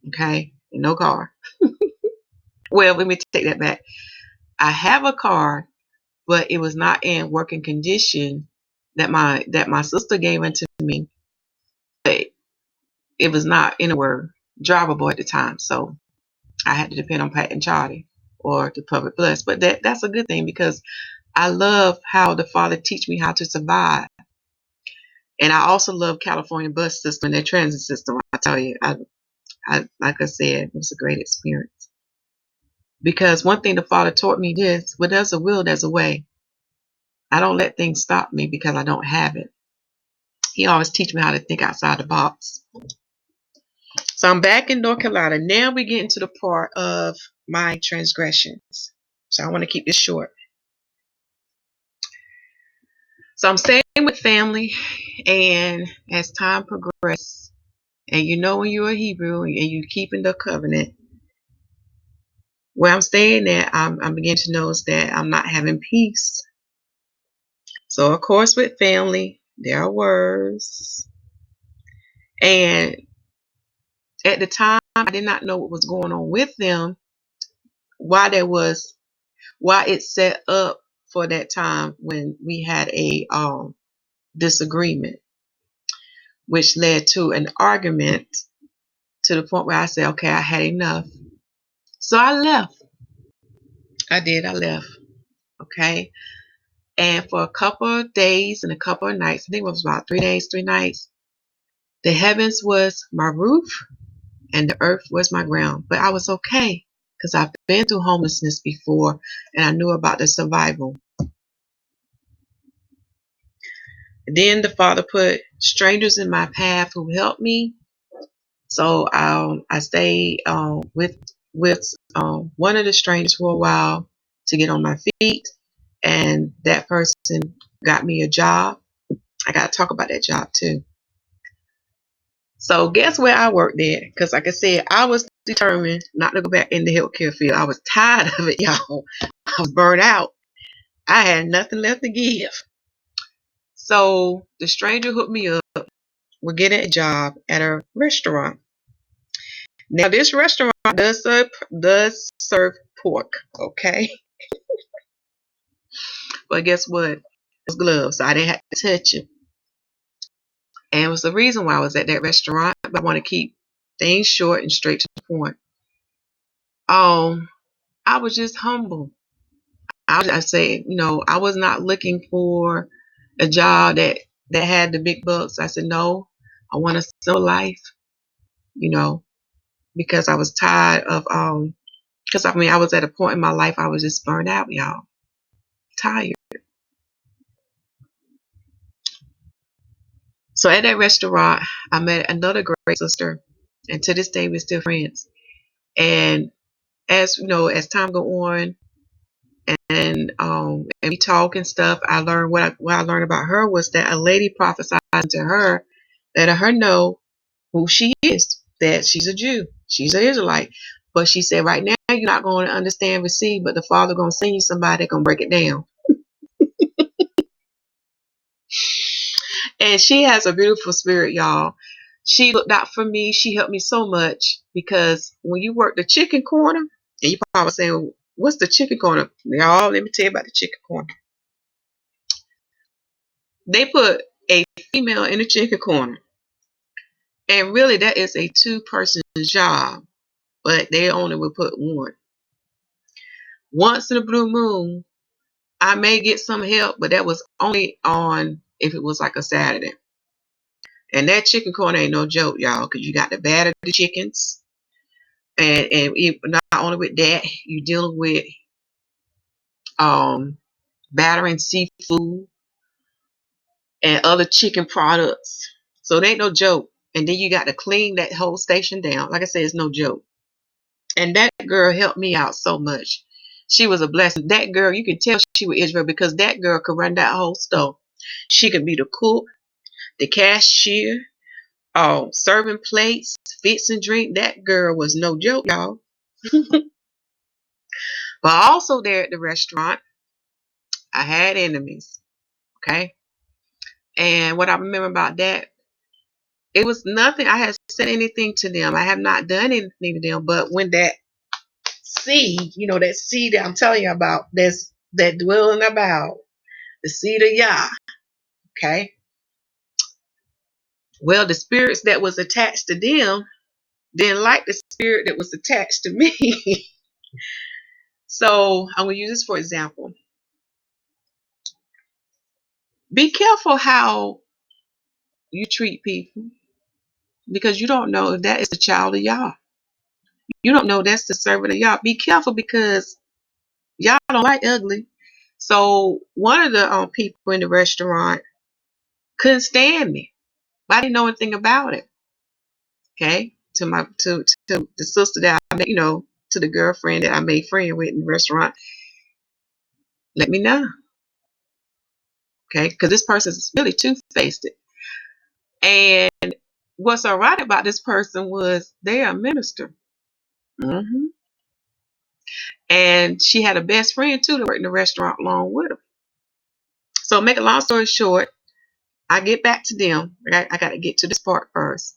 okay, and no car. Well, let me take that back. I have a car, but it was not in working condition that my sister gave it to me. But it was not anywhere drivable at the time, so I had to depend on Pat and Charlie or the public bus. But that's a good thing because I love how the Father teach me how to survive. And I also love California bus system and their transit system. I tell you, I like I said, it was a great experience. Because one thing the Father taught me is, where there's a will, there's a way. I don't let things stop me because I don't have it. He always teach me how to think outside the box. So I'm back in North Carolina. Now we get into the part of my transgressions. So I want to keep this short. So I'm staying with family, and as time progresses, and when you're a Hebrew and you keeping the covenant, where I'm staying at, I'm beginning to notice that I'm not having peace. So of course with family, there are words. And at the time, I did not know what was going on with them, why it set up for that time when we had a disagreement, which led to an argument to the point where I said, okay, I had enough. So I left. I left. Okay. And for a couple of days and a couple of nights, I think it was about 3 days, 3 nights, the heavens was my roof and the earth was my ground. But I was okay because I've been through homelessness before and I knew about the survival. Then the Father put strangers in my path who helped me. So I stayed with one of the strangers for a while to get on my feet, and that person got me a job. I got to talk about that job too. So guess where I worked at? Because like I said, I was determined not to go back in the healthcare field. I was tired of it, y'all. I was burnt out. I had nothing left to give. So the stranger hooked me up. We're getting a job at a restaurant. Now this restaurant does serve pork, okay? But guess what? It was gloves, so I didn't have to touch it. And it was the reason why I was at that restaurant. But I want to keep things short and straight to the point. I was just humble. I say, I was not looking for a job that had the big bucks. I said, no, I want a simple life, you know, because I was tired of because I was at a point in my life I was just burned out, y'all. Tired. So at that restaurant, I met another great sister, and to this day we're still friends. And as time go on, and we talk and stuff, I learned what I learned about her was that a lady prophesied to her, letting her know who she is, that she's a Jew, she's an Israelite. But she said, right now you're not going to understand, receive, but the Father gonna send you somebody that gonna break it down. And she has a beautiful spirit, y'all. She looked out for me. She helped me so much because when you work the chicken corner, and you probably saying, what's the chicken corner? Y'all, let me tell you about the chicken corner. They put a female in the chicken corner. And really, that is a two-person job, but they only would put one. Once in a blue moon, I may get some help, but that was only on if it was like a Saturday. And that chicken corner ain't no joke, y'all, because you got to batter the chickens. And not only with that, you're dealing with battering seafood and other chicken products. So it ain't no joke. And then you got to clean that whole station down. Like I said, it's no joke. And that girl helped me out so much. She was a blessing. That girl, you can tell she was Israel because that girl could run that whole store. She could be the cook, the cashier, serving plates, fixing drink. That girl was no joke, y'all. But also there at the restaurant, I had enemies. Okay. And what I remember about that, it was nothing. I had said anything to them. I have not done anything to them. But when that seed, that seed that I'm telling you about, that dwelling about, the seed of Yah, okay? Well, the spirits that was attached to them didn't like the spirit that was attached to me. So I'm going to use this for example. Be careful how you treat people because you don't know if that is the child of Yah. You don't know that's the servant of Yah. Be careful because Yah don't like ugly. So one of the people in the restaurant couldn't stand me. I didn't know anything about it. Okay, to the sister that I met, to the girlfriend that I made friend with in the restaurant, let me know. Okay, because this person is really two-faced. And what's all right about this person was they are a minister. hmm And she had a best friend too that worked in the restaurant along with her. So make a long story short, I get back to them. I got to get to this part first.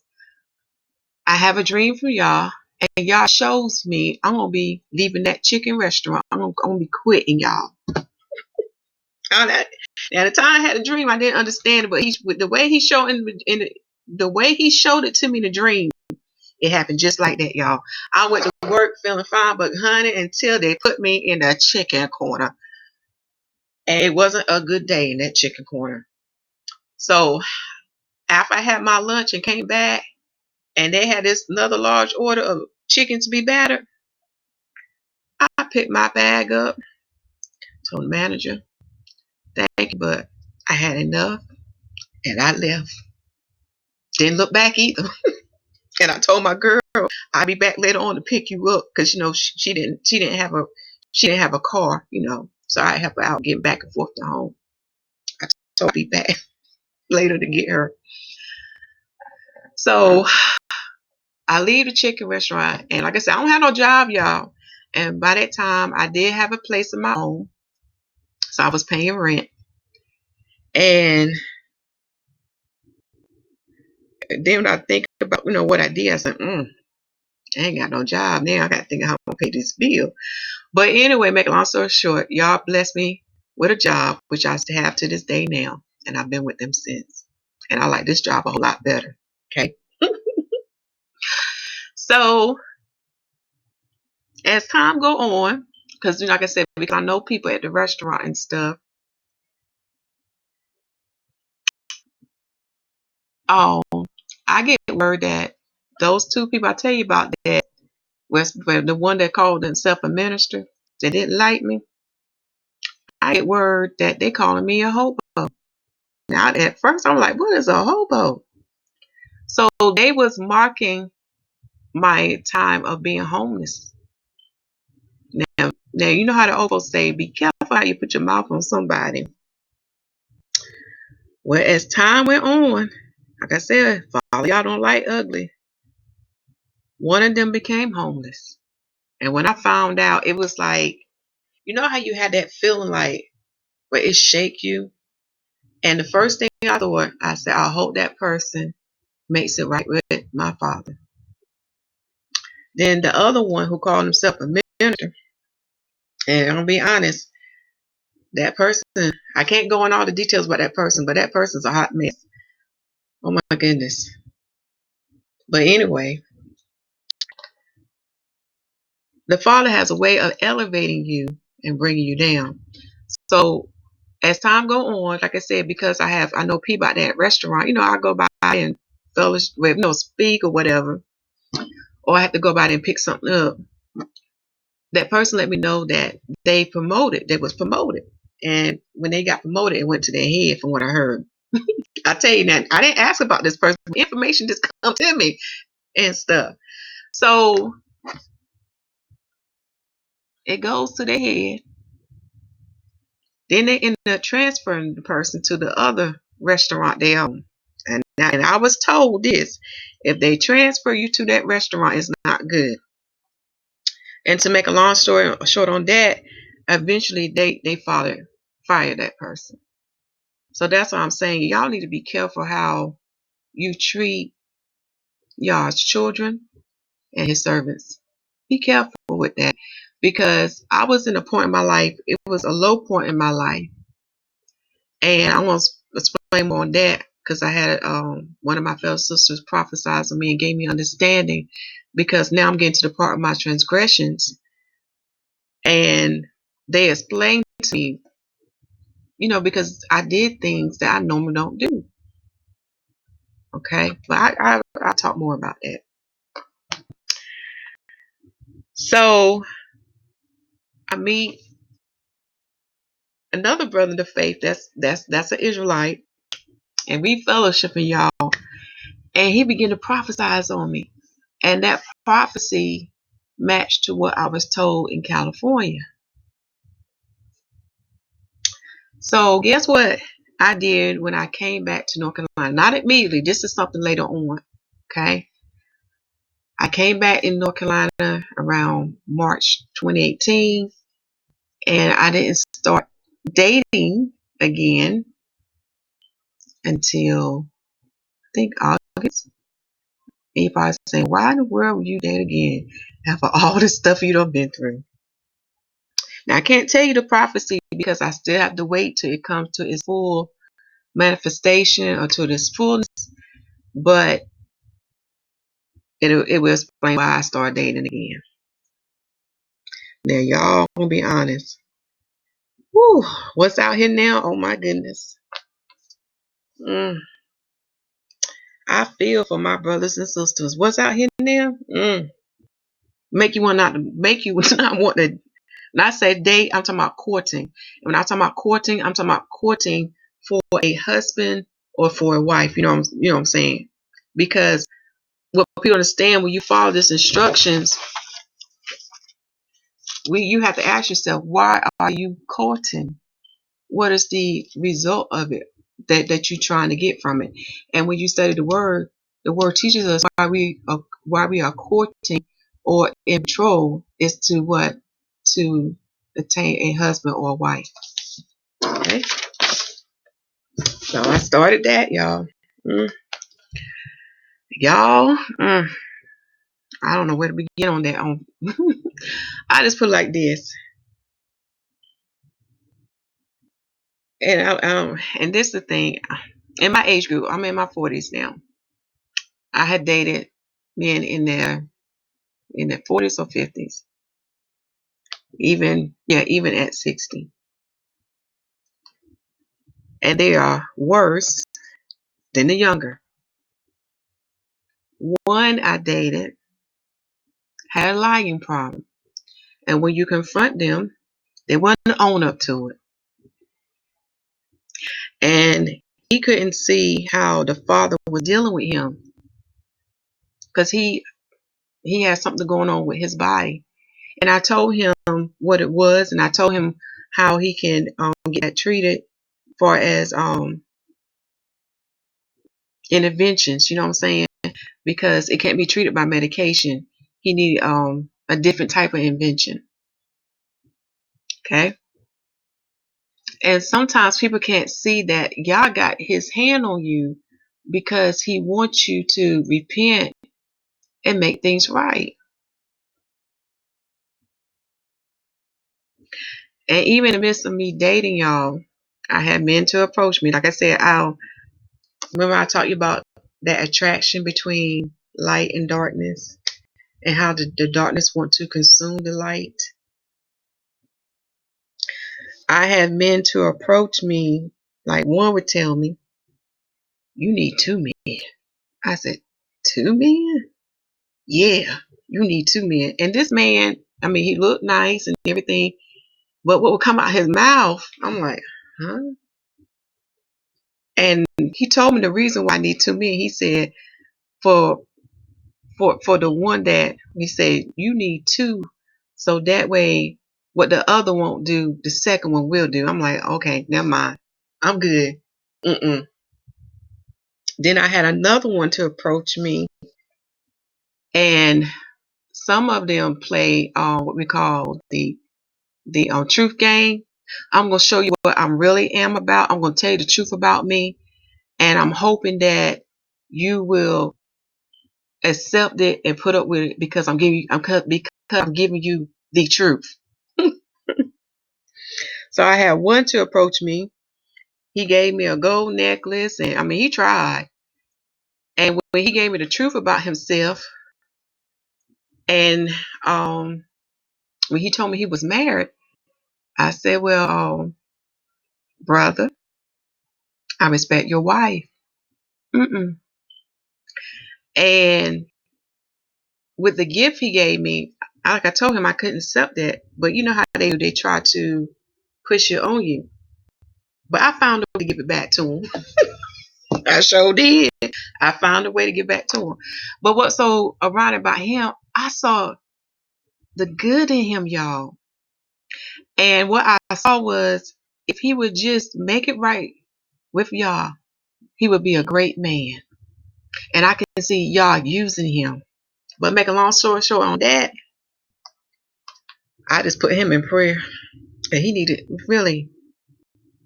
I have a dream from y'all, and y'all shows me I'm gonna be leaving that chicken restaurant. I'm gonna be quitting y'all. At the time I had a dream, I didn't understand it, but the way he showed the way he showed it to me in the dream, it happened just like that, y'all. I went to work feeling fine, but honey, until they put me in the chicken corner, and it wasn't a good day in that chicken corner. So after I had my lunch and came back, and they had this another large order of chicken to be battered, I picked my bag up, told the manager, "Thank you, but I had enough," and I left. Didn't look back either. And I told my girl I'll be back later on to pick you up because she didn't have a car, so I help her out getting back and forth to home. I told her I'll be back. later to get her. So I leave the chicken restaurant, and like I said, I don't have no job, y'all. And by that time, I did have a place of my own, so I was paying rent. And then when I think about, what I did, I said, I ain't got no job now. I got to think of how I'm going to pay this bill. But anyway, make a long story short, y'all blessed me with a job, which I still have to this day now. And I've been with them since. And I like this job a whole lot better. Okay. So as time go on, because like I said, because I know people at the restaurant and stuff, I get word that those two people I tell you about that was the one that called themselves a minister that didn't like me. I get word that they calling me a hobo. Now at first I'm like, what is a hobo? So they was marking my time of being homeless. Now you know how the old folks say, be careful how you put your mouth on somebody. Well, as time went on, like I said, for all y'all don't like ugly, one of them became homeless. And when I found out, it was like, you know how you had that feeling like where it shake you? And the first thing I thought, I said, I hope that person makes it right with my Father. Then the other one who called himself a minister, and I'm gonna be honest, that person, I can't go in all the details about that person, but that person's a hot mess. Oh my goodness. But anyway, the Father has a way of elevating you and bringing you down. So as time go on, like I said, because I know people at that restaurant, I go by and fellowship, speak or whatever, or I have to go by and pick something up. That person let me know that they was promoted. And when they got promoted, it went to their head from what I heard. I tell you that I didn't ask about this person. Information just come to me and stuff. So it goes to their head. Then they end up transferring the person to the other restaurant they own. And I was told this, if they transfer you to that restaurant, it's not good. And to make a long story short on that, eventually they fired that person. So that's what I'm saying. Y'all need to be careful how you treat y'all's children and his servants. Be careful with that. Because I was in a point in my life, it was a low point in my life. And I'm going to explain more on that because I had one of my fellow sisters prophesize on me and gave me understanding, because now I'm getting to the part of my transgressions. And they explained to me, because I did things that I normally don't do. Okay. But I'll talk more about that. So I meet another brother in the faith that's an Israelite, and we fellowshipping, y'all. And he began to prophesize on me. And that prophecy matched to what I was told in California. So guess what I did when I came back to North Carolina? Not immediately. This is something later on. Okay. I came back in North Carolina around March 2018, and I didn't start dating again until I think August. And you probably saying, why in the world would you date again after all the stuff you done been through? Now I can't tell you the prophecy because I still have to wait till it comes to its full manifestation or to this fullness, but it will explain why I started dating again. Now y'all gonna be honest. Whew, what's out here now? Oh my goodness. I feel for my brothers and sisters. What's out here now? Make you not want to. When I say date, I'm talking about courting. And when I'm talking about courting, I'm talking about courting for a husband or for a wife. You know what I'm saying? Because what people understand, when you follow these instructions, you have to ask yourself, why are you courting? What is the result of it? that you're trying to get from it. And when you study the word teaches us why we are courting or in control is to what? To attain a husband or a wife. Okay. So I started that, y'all. Y'all, I don't know where to begin on that. I just put it like this. And this is the thing. In my age group, I'm in my 40s now. I had dated men in their 40s or 50s, even at 60, and they are worse than the younger. One I dated had a lying problem, and when you confront them, they wouldn't own up to it, and he couldn't see how the father was dealing with him because he had something going on with his body. And I told him what it was, and I told him how he can get that treated, far as interventions. You know what I'm saying? Because it can't be treated by medication. He need a different type of invention. Okay. And sometimes people can't see that Yah got his hand on you because he wants you to repent and make things right. And even in the midst of me dating y'all, I had men to approach me. Like I said, remember I talked to you about that attraction between light and darkness, and how the darkness want to consume the light. I had men to approach me, like one would tell me, "You need 2 men." I said, "2 men? Yeah, you need 2 men." And this man, I mean, he looked nice and everything, but what would come out his mouth, I'm like, huh? And he told me the reason why I need 2 men. He said, for the one that he said, you need two, so that way what the other won't do, the second one will do. I'm like, okay, never mind, I'm good. Then I had another one to approach me, and some of them play what we call the truth game. I'm going to show you what I really am about. I'm going to tell you the truth about me, and I'm hoping that you will accept it and put up with it because I'm giving you the truth. So I had one to approach me. He gave me a gold necklace, and I mean, he tried. And when he gave me the truth about himself, and when he told me he was married, I said, well, brother, I respect your wife. And with the gift he gave me, like I told him, I couldn't accept that. But you know how they do, they try to push it on you. But I found a way to give it back to him. I sure did. I found a way to get back to him. But what's so ironic about him, I saw the good in him, y'all. And what I saw was, if he would just make it right with y'all, he would be a great man. And I can see y'all using him. But make a long story short on that, I just put him in prayer. And he needed, really,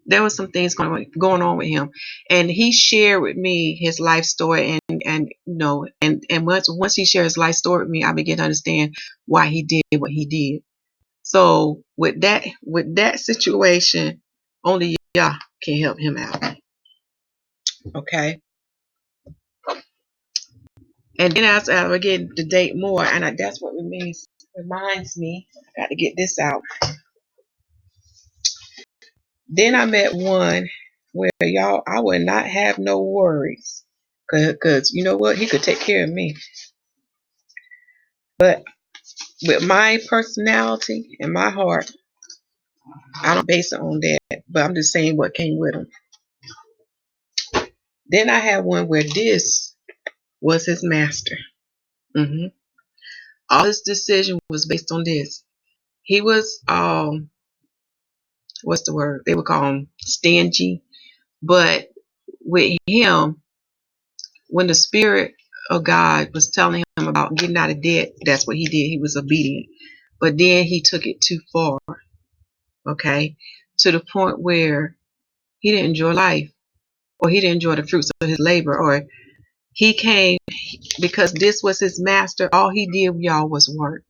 there was some things going on with him, and he shared with me his life story, and once he shared his life story with me, I began to understand why he did what he did. So with that situation, only Yah can help him out. Okay. And then as I began to date more, and that's what reminds me, I got to get this out. Then I met one where, y'all, I would not have no worries. Because you know what? He could take care of me. But with my personality and my heart, I don't base it on that. But I'm just saying what came with him. Then I had one where this was his master. All his decision was based on this. He was, what's the word? They would call him stingy. But with him, when the Spirit of God was telling him about getting out of debt, that's what he did. He was obedient. But then he took it too far, okay, to the point where he didn't enjoy life, or he didn't enjoy the fruits of his labor, or he came because this was his master. All he did, y'all, was work.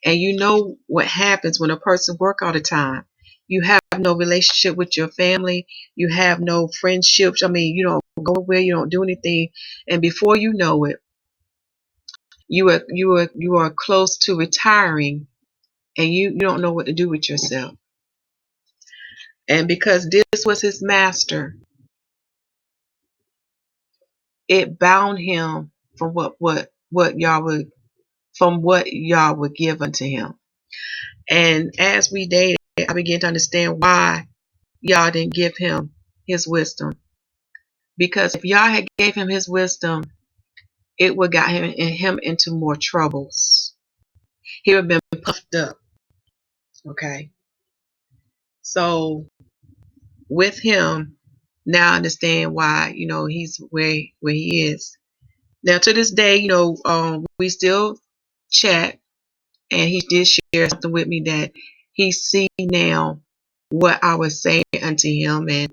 And you know what happens when a person work all the time. You have no relationship with your family. You have no friendships. I mean, you don't go away. You don't do anything. And before you know it, you are close to retiring, and you don't know what to do with yourself. And because this was his master, it bound him from what y'all would give unto him. And as we dated, I began to understand why y'all didn't give him his wisdom. Because if y'all had gave him his wisdom, it would got him into more troubles. He would have been puffed up. Okay. So with him, now I understand why, he's where he is. Now to this day, we still chat, and he did share something with me that he see now what I was saying unto him, and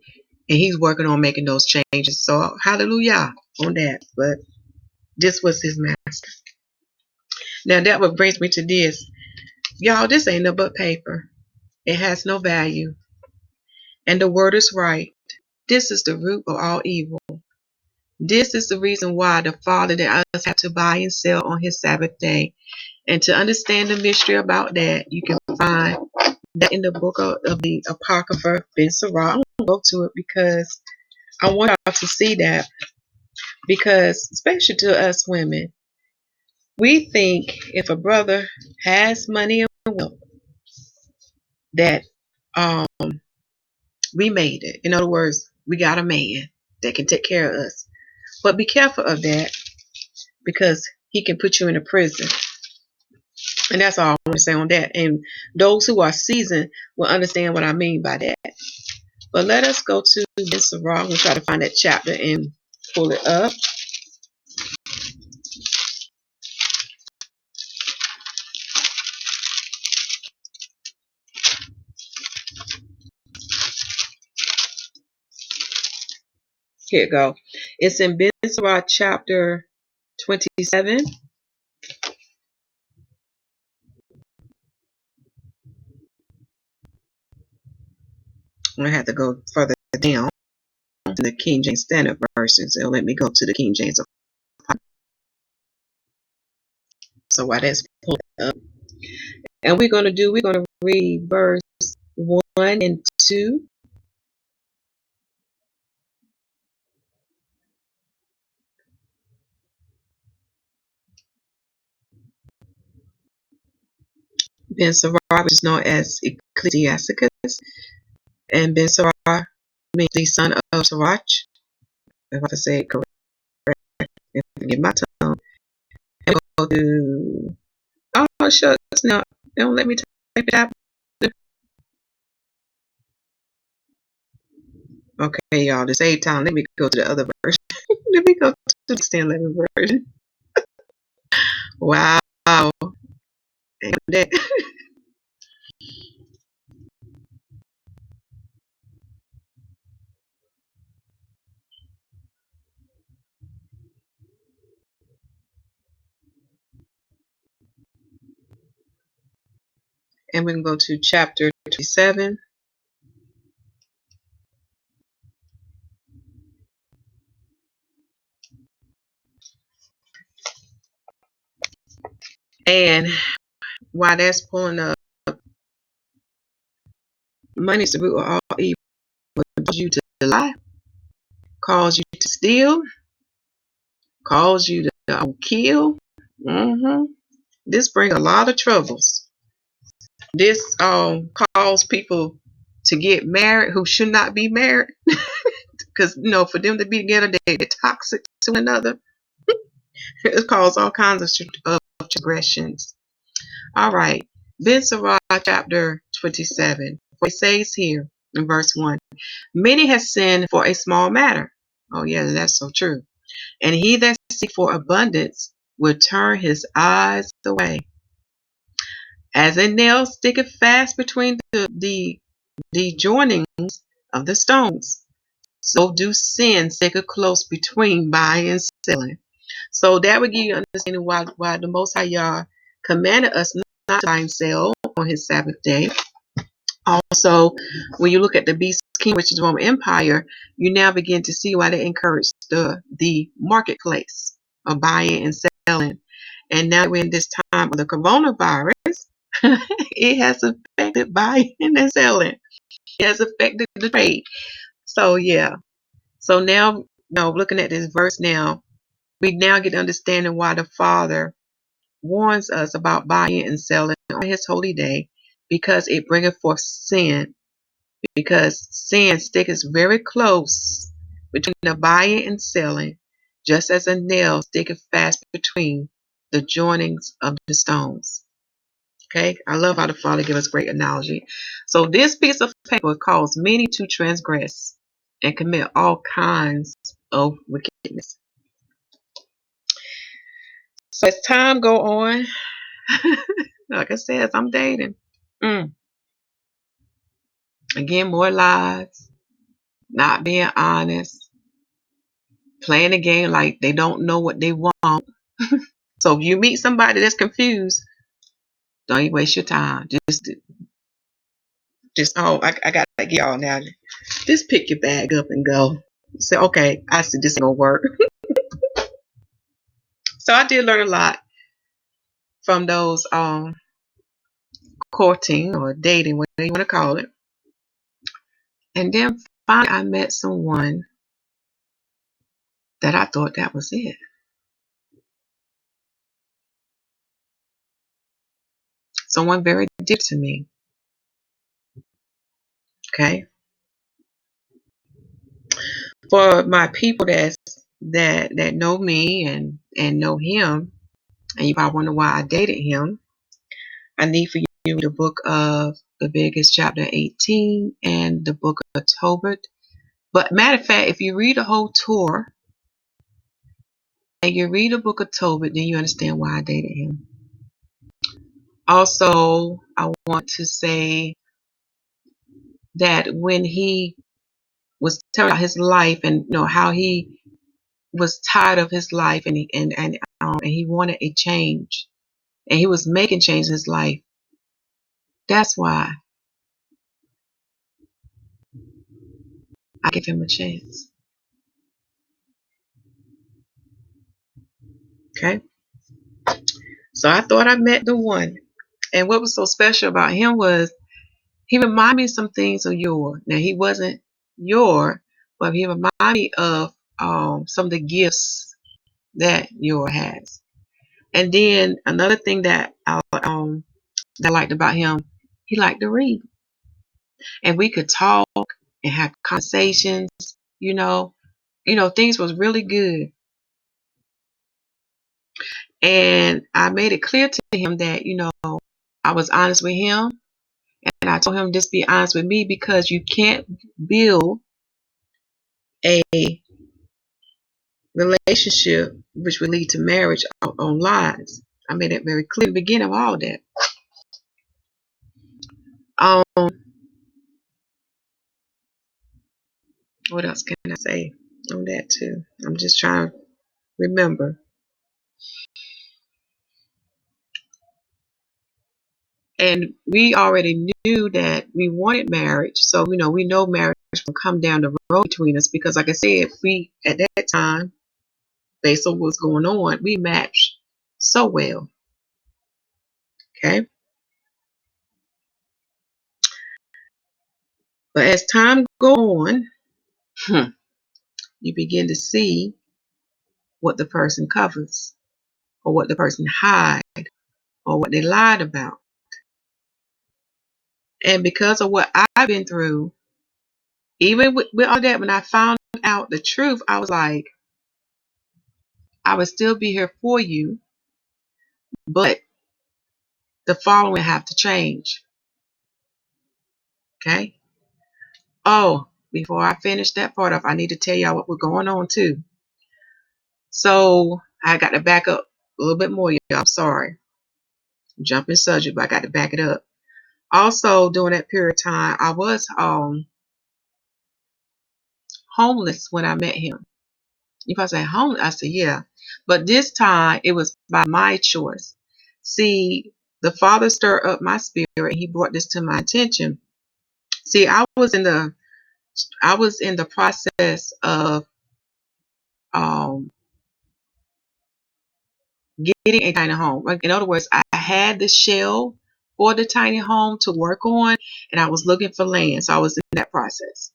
he's working on making those changes. So hallelujah on that. But this was his master. Now that what brings me to this. Y'all, this ain't no but paper. It has no value. And the word is right. This is the root of all evil. This is the reason why the Father that us have to buy and sell on his Sabbath day. And to understand the mystery about that, you can find that in the book of the Apocrypha, Ben Sirach. I'm going to go to it because I want y'all to see that. Because, especially to us women, we think if a brother has money and wealth, that we made it. In other words, we got a man that can take care of us. But be careful of that, because he can put you in a prison. And that's all I want to say on that. And those who are seasoned will understand what I mean by that. But let us go to Ben Sirach. We'll try to find that chapter and pull it up. Here it go. It's in Ben Sirach chapter 27. I'm going to have to go further down to the King James Standard Version. So let me go to the King James. So while that's pulled up, and we're going to read verse 1 and 2. Ben Sirach, which is known as Ecclesiasticus, and Ben Sirach means the son of Sirach. If I say it correct, if I get my tongue. And go to, oh shucks, now they don't let me type it out. Okay, y'all, to save time, let me go to the other version. Let me go to the 1011 version. Wow. And we can go to chapter 27. And while that's pulling up, money is the root of all evil. Cause you to lie, cause you to steal, cause you to kill. This brings a lot of troubles. This calls people to get married who should not be married, because for them to be together, they're toxic to another. It causes all kinds of transgressions. All right, Ben Sirach chapter 27. For it says here in verse 1, many have sinned for a small matter, Oh yeah, that's so true. And he that seek for abundance will turn his eyes away. As a nail sticketh fast between the joinings of the stones, so do sin stick close between buying and selling. So that would give you understanding why the Most High Yah commanded us not to buy and sell on his Sabbath day. Also, when you look at the beast king, which is the Roman Empire, you now begin to see why they encouraged the marketplace of buying and selling. And now we're in this time of the coronavirus, it has affected buying and selling. It has affected the trade. So yeah. So now, looking at this verse now, we now get understanding why the Father warns us about buying and selling on his holy day, because it bringeth forth sin. Because sin sticketh very close between the buying and selling, just as a nail sticketh fast between the joinings of the stones. Okay, I love how the Father gives us great analogy. So this piece of paper caused many to transgress and commit all kinds of wickedness. So as time go on, like I said, I'm dating. Again, more lies, not being honest, playing the game like they don't know what they want. So if you meet somebody that's confused, don't even waste your time. I got to get y'all now. Just pick your bag up and go. Say, okay, I see this ain't gonna work. So I did learn a lot from those courting or dating, whatever you want to call it. And then finally I met someone that I thought that was it. Someone very dear to me. Okay. For my people that know me and know him, and you probably wonder why I dated him, I need for you to read the book of Leviticus chapter 18 and the book of Tobit. But matter of fact, if you read the whole tour and you read the book of Tobit, then you understand why I dated him. Also, I want to say that when he was telling about his life and how he was tired of his life and he wanted a change and he was making change in his life. That's why I gave him a chance. Okay. So I thought I met the one. And what was so special about him was he reminded me of some things of YAHUAH. Now he wasn't YAHUAH, but he reminded me of some of the gifts that YAHUAH has. And then another thing that I liked about him, he liked to read. And we could talk and have conversations, you know. Things was really good. And I made it clear to him that, I was honest with him. And I told him, just be honest with me, because you can't build a relationship which would lead to marriage on lies. I made it very clear at the beginning of all that. What else can I say on that too? I'm just trying to remember. And we already knew that we wanted marriage. So, we know marriage will come down the road between us because, like I said, we, at that time, based on what's going on, we matched so well. Okay. But as time goes on, you begin to see what the person covers or what the person hide or what they lied about. And because of what I've been through, even with all that, when I found out the truth, I was like, I would still be here for you, but the following have to change. Okay. Oh, before I finish that part off, I need to tell y'all what was going on too. So I got to back up a little bit more, y'all. I'm sorry. Jumping subject, but I got to back it up. Also, during that period of time, I was homeless when I met him. If I say homeless, I said, yeah. But this time, it was by my choice. See, the Father stirred up my spirit, and He brought this to my attention. See, I was in the process of getting a tiny home. Like, in other words, I had the shell for the tiny home to work on, and I was looking for land. So I was in that process.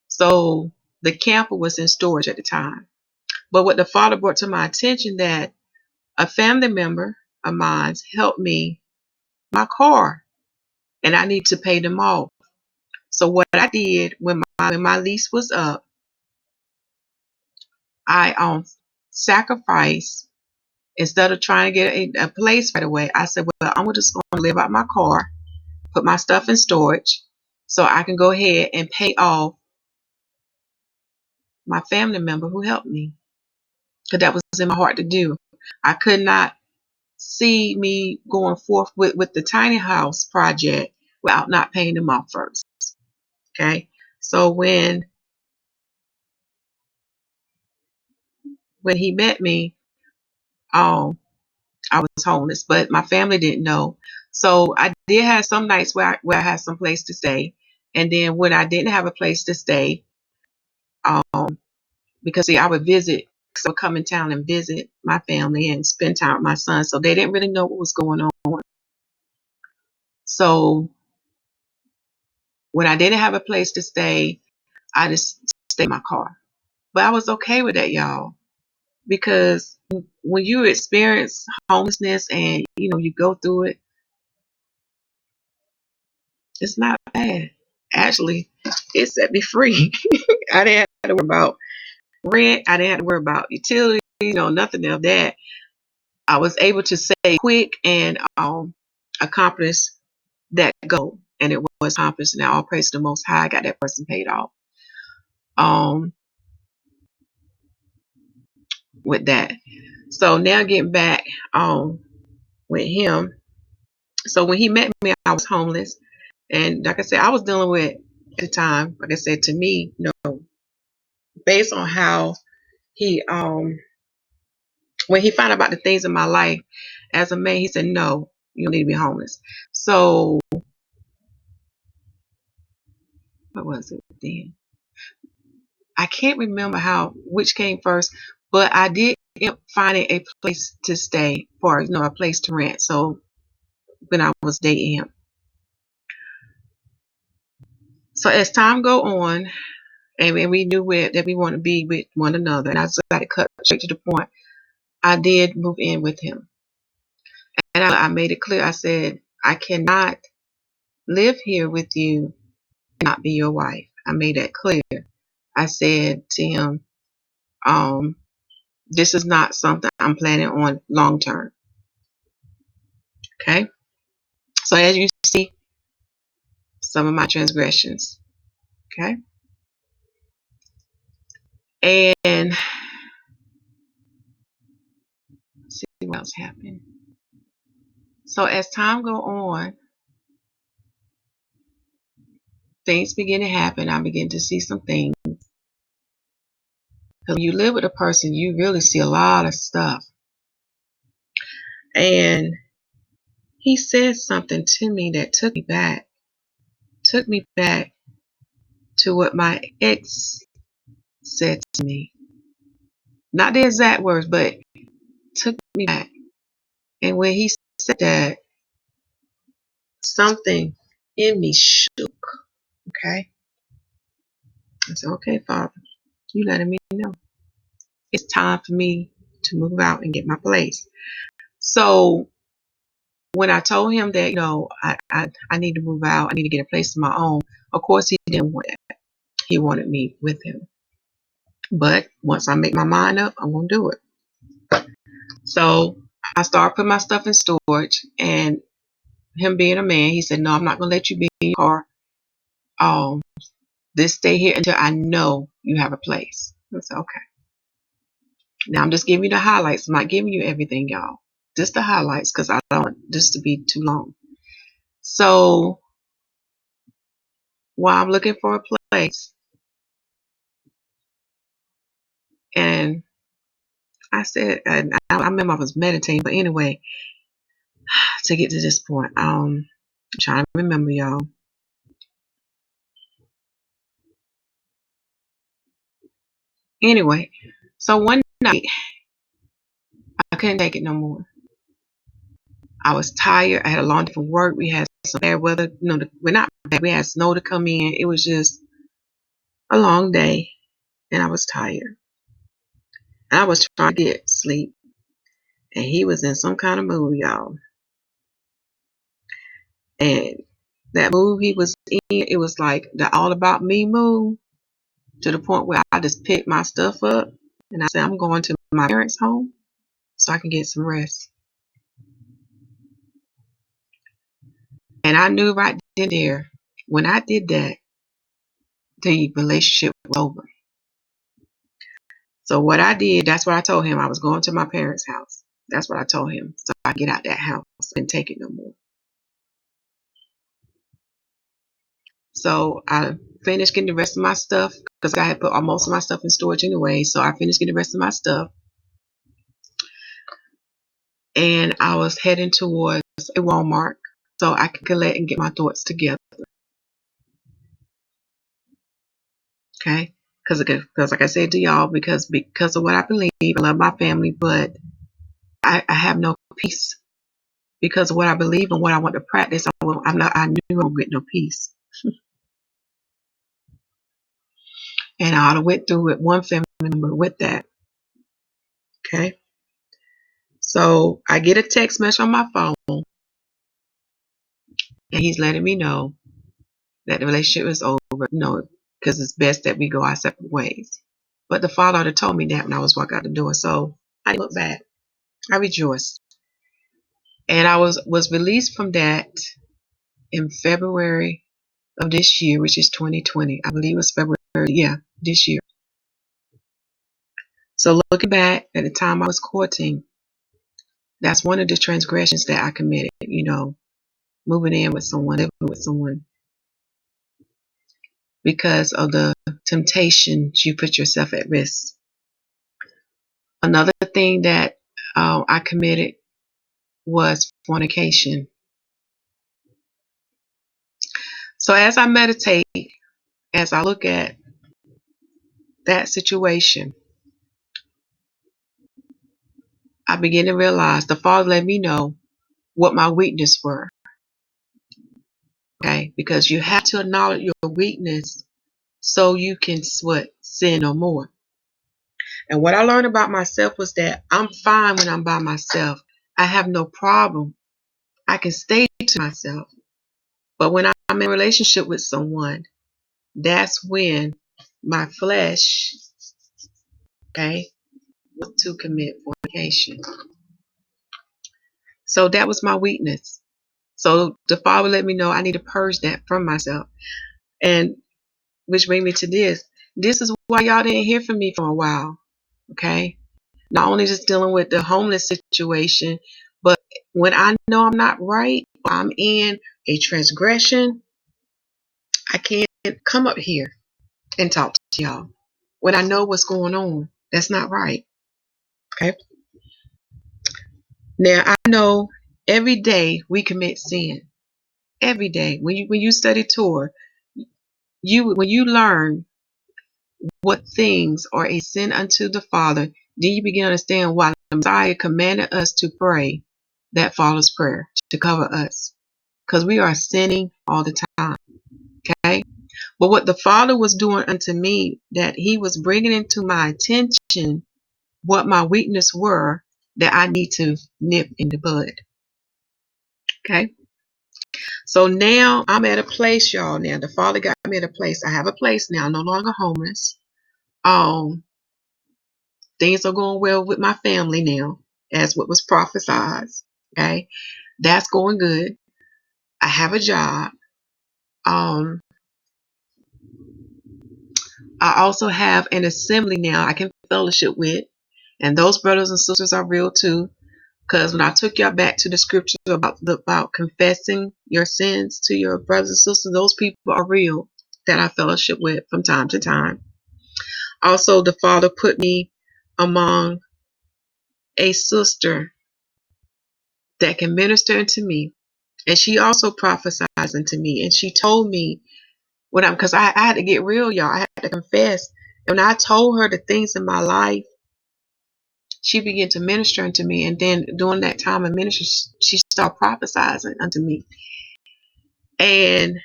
So the camper was in storage at the time. But what the Father brought to my attention, that a family member of mine helped me my car, and I need to pay them off. So what I did when my lease was up, I sacrificed. Instead of trying to get a place right away, I said, well, I'm just going to live out my car, put my stuff in storage, so I can go ahead and pay off my family member who helped me, because that was in my heart to do. I could not see me going forth with the tiny house project without not paying them off first. Okay, so when he met me, I was homeless, but my family didn't know. So I did have some nights where I had some place to stay, and then when I didn't have a place to stay, because see, I would visit, so I would come in town and visit my family and spend time with my son. So they didn't really know what was going on. So when I didn't have a place to stay, I just stayed in my car. But I was okay with that, y'all, because when you experience homelessness and you go through it, it's not bad. Actually, it set me free. I didn't have to worry about rent. I didn't have to worry about utilities, nothing of that. I was able to say quick and accomplish that goal. And it was accomplished. Now, all praise to the Most High. I got that person paid off with that. So now getting back with him. So when he met me, I was homeless. And like I said, I was dealing with, at the time, like I said, to me, based on how he when he found out about the things in my life as a man, he said, no, you don't need to be homeless. So what was it then? I can't remember which came first, but I did end up finding a place to stay, for a place to rent. So when I was dating him. So as time go on, and we knew that we want to be with one another, and I just got to cut straight to the point, I did move in with him. And I made it clear. I said, I cannot live here with you and not be your wife. I made that clear. I said to him, this is not something I'm planning on long term. Okay? So as you see, some of my transgressions. Okay? And let's see what else happened. So as time go on, things begin to happen. I begin to see some things. When you live with a person, you really see a lot of stuff. And he said something to me that took me back to what my ex said to me. Not the exact words, but took me back. And when he said that, something in me shook. Okay? I said, okay, Father, you letting me know. It's time for me to move out and get my place. So when I told him that, I need to move out, I need to get a place of my own, of course he didn't want that. He wanted me with him. But once I make my mind up, I'm going to do it. So I started putting my stuff in storage, and him being a man, he said, no, I'm not going to let you be in your car Just stay here until I know you have a place. I said, okay. Now I'm just giving you the highlights. I'm not giving you everything, y'all. Just the highlights, because I don't want this to be too long. So while I'm looking for a place, and I said, and I remember I was meditating, but anyway, to get to this point, I'm trying to remember, y'all. Anyway, so one night I couldn't take it no more. I was tired. I had a long day from work. We had some bad weather. We're not bad. We had snow to come in. It was just a long day, and I was tired. I was trying to get sleep, and he was in some kind of mood, y'all. And that mood he was in, it was like the all about me mood, to the point where I just picked my stuff up and I said, I'm going to my parents' home so I can get some rest. And I knew right then and there, when I did that, the relationship was over. So what I did, that's what I told him. I was going to my parents' house. That's what I told him. So I get out that house and take it no more. So I finished getting the rest of my stuff, because I had put most of my stuff in storage anyway. So I finished getting the rest of my stuff. And I was heading towards a Walmart so I could collect and get my thoughts together. Okay? Because like I said to y'all, because of what I believe, I love my family, but I have no peace because of what I believe and what I want to practice. I knew I would get no peace. And I went through with one family member with that. Okay? So I get a text message on my phone, and he's letting me know that the relationship is over, because it's best that we go our separate ways. But the Father already told me that when I was walking out the door. So I looked back. I rejoiced. And I was released from that in February of this year, which is 2020. I believe it was February, yeah, this year. So looking back at the time I was courting, that's one of the transgressions that I committed, moving in with someone, living with someone. Because of the temptations, you put yourself at risk. Another thing that I committed was fornication. So as I meditate, as I look at that situation, I begin to realize the Father let me know what my weaknesses were. Okay, because you have to acknowledge your weakness so you can sin no more. And what I learned about myself was that I'm fine when I'm by myself. I have no problem. I can stay to myself. But when I'm in a relationship with someone, that's when my flesh, okay, was to commit fornication. So that was my weakness. So the Father let me know I need to purge that from myself. And which brings me to this. This is why y'all didn't hear from me for a while. Okay? Not only just dealing with the homeless situation, but when I know I'm not right, I'm in a transgression, I can't come up here and talk to y'all. When I know what's going on, that's not right. Okay? Now I know every day we commit sin. Every day. When you study Torah, when you learn what things are a sin unto the Father, then you begin to understand why the Messiah commanded us to pray that Father's prayer to cover us. Because we are sinning all the time. Okay? But what the Father was doing unto me, that he was bringing into my attention what my weakness were that I need to nip in the bud. Okay? So now I'm at a place, y'all. Now the Father got me at a place. I have a place now, no longer homeless. Things are going well with my family now, as what was prophesied. Okay, that's going good. I have a job. I also have an assembly now I can fellowship with. And those brothers and sisters are real too. Because when I took y'all back to the scriptures about confessing your sins to your brothers and sisters, those people are real that I fellowship with from time to time. Also, the Father put me among a sister that can minister unto me. And she also prophesies unto me. And she told me because I had to get real, y'all. I had to confess. And when I told her the things in my life, she began to minister unto me. And then during that time of ministry, she started prophesying unto me. And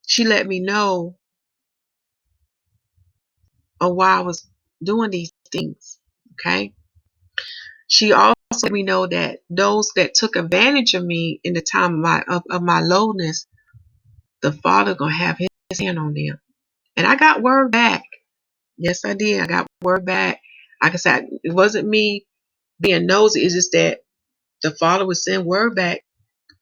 she let me know of why I was doing these things. Okay. She also let me know that those that took advantage of me in the time of my lowness, the Father gonna have his hand on them. And I got word back. Yes, I did. I got word back. Like I said, it wasn't me being nosy. It's just that the Father would send word back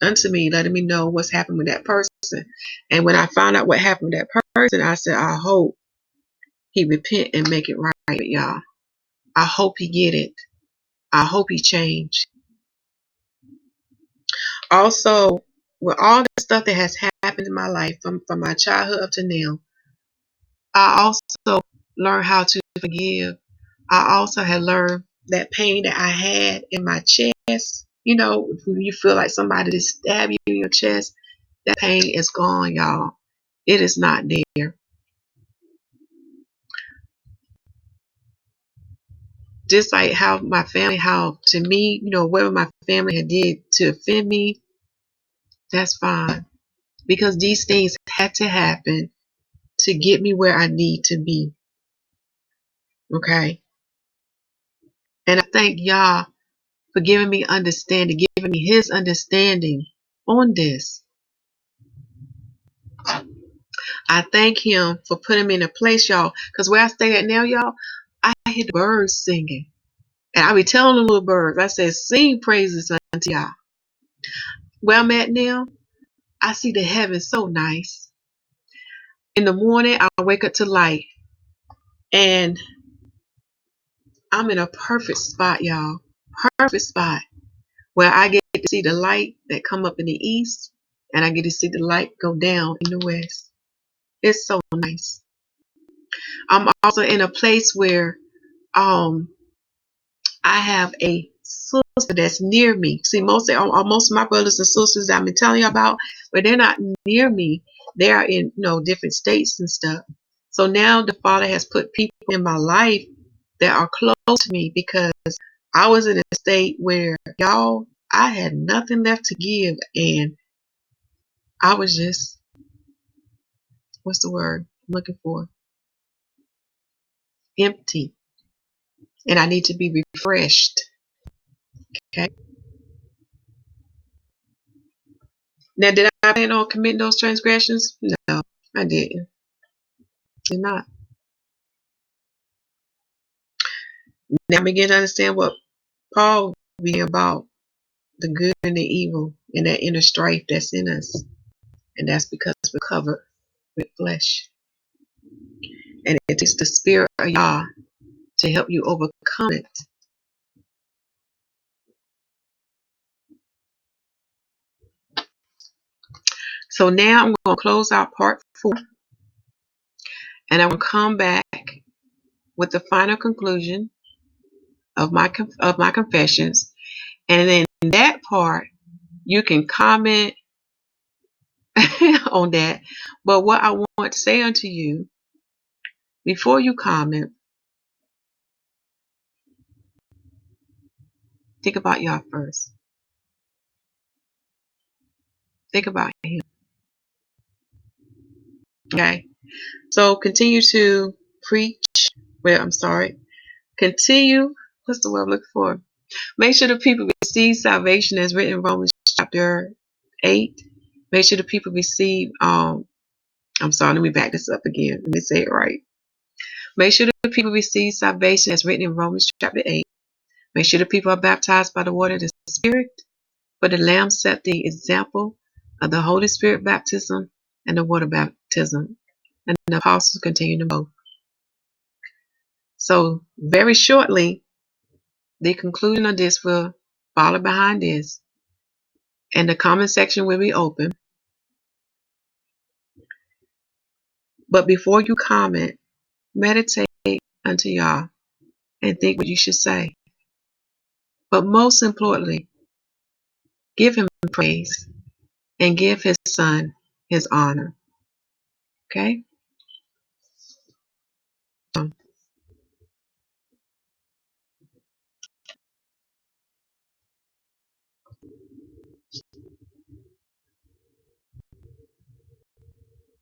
unto me, letting me know what's happened with that person. And when I found out what happened with that person, I said, I hope he repent and make it right, y'all. I hope he get it. I hope he change. Also, with all the stuff that has happened in my life from my childhood up to now, I also learned how to forgive. I also had learned that pain that I had in my chest. You know, when you feel like somebody just stab you in your chest, that pain is gone, y'all. It is not there. Just like how my family, how to me, you know, whatever my family had did to offend me, that's fine. Because these things had to happen to get me where I need to be. Okay. And I thank Yah for giving me understanding, giving me his understanding on this. I thank him for putting me in a place, y'all. Because where I stay at now, y'all, I hear the birds singing. And I be telling the little birds, I said, sing praises unto Yah. Where I'm at now, I see the heavens so nice. In the morning, I wake up to light. And I'm in a perfect spot, y'all. Perfect spot. Where I get to see the light that come up in the east. And I get to see the light go down in the west. It's so nice. I'm also in a place where I have a sister that's near me. See, most of my brothers and sisters I've been telling you about, but they're not near me. They are in different states and stuff. So now the Father has put people in my life that are close to me because I was in a state where y'all, I had nothing left to give, and I was just, what's the word I'm looking for? Empty. And I need to be refreshed. Okay. Now, did I plan on committing those transgressions? No, I didn't. Did not. Now I begin to understand what Paul be about, the good and the evil and that inner strife that's in us. And that's because we're covered with flesh. And it takes the spirit of Yah to help you overcome it. So now I'm going to close out part 4. And I'm going to come back with the final conclusion of my confessions. And then in that part, you can comment on that. But what I want to say unto you, before you comment, think about Yah first. Think about him. Okay? So continue to preach. Continue. What's the word I'm looking for? Make sure the people receive salvation as written in Romans chapter 8. Make sure the people receive, I'm sorry, let me back this up again. Let me say it right. Make sure the people receive salvation as written in Romans chapter 8. Make sure the people are baptized by the water of the Spirit. For the Lamb set the example of the Holy Spirit baptism and the water baptism. And the apostles continue to both. So very shortly, the conclusion of this will follow behind this, and the comment section will be open. But before you comment, meditate unto Yah and think what you should say. But most importantly, give him praise and give his son his honor. Okay?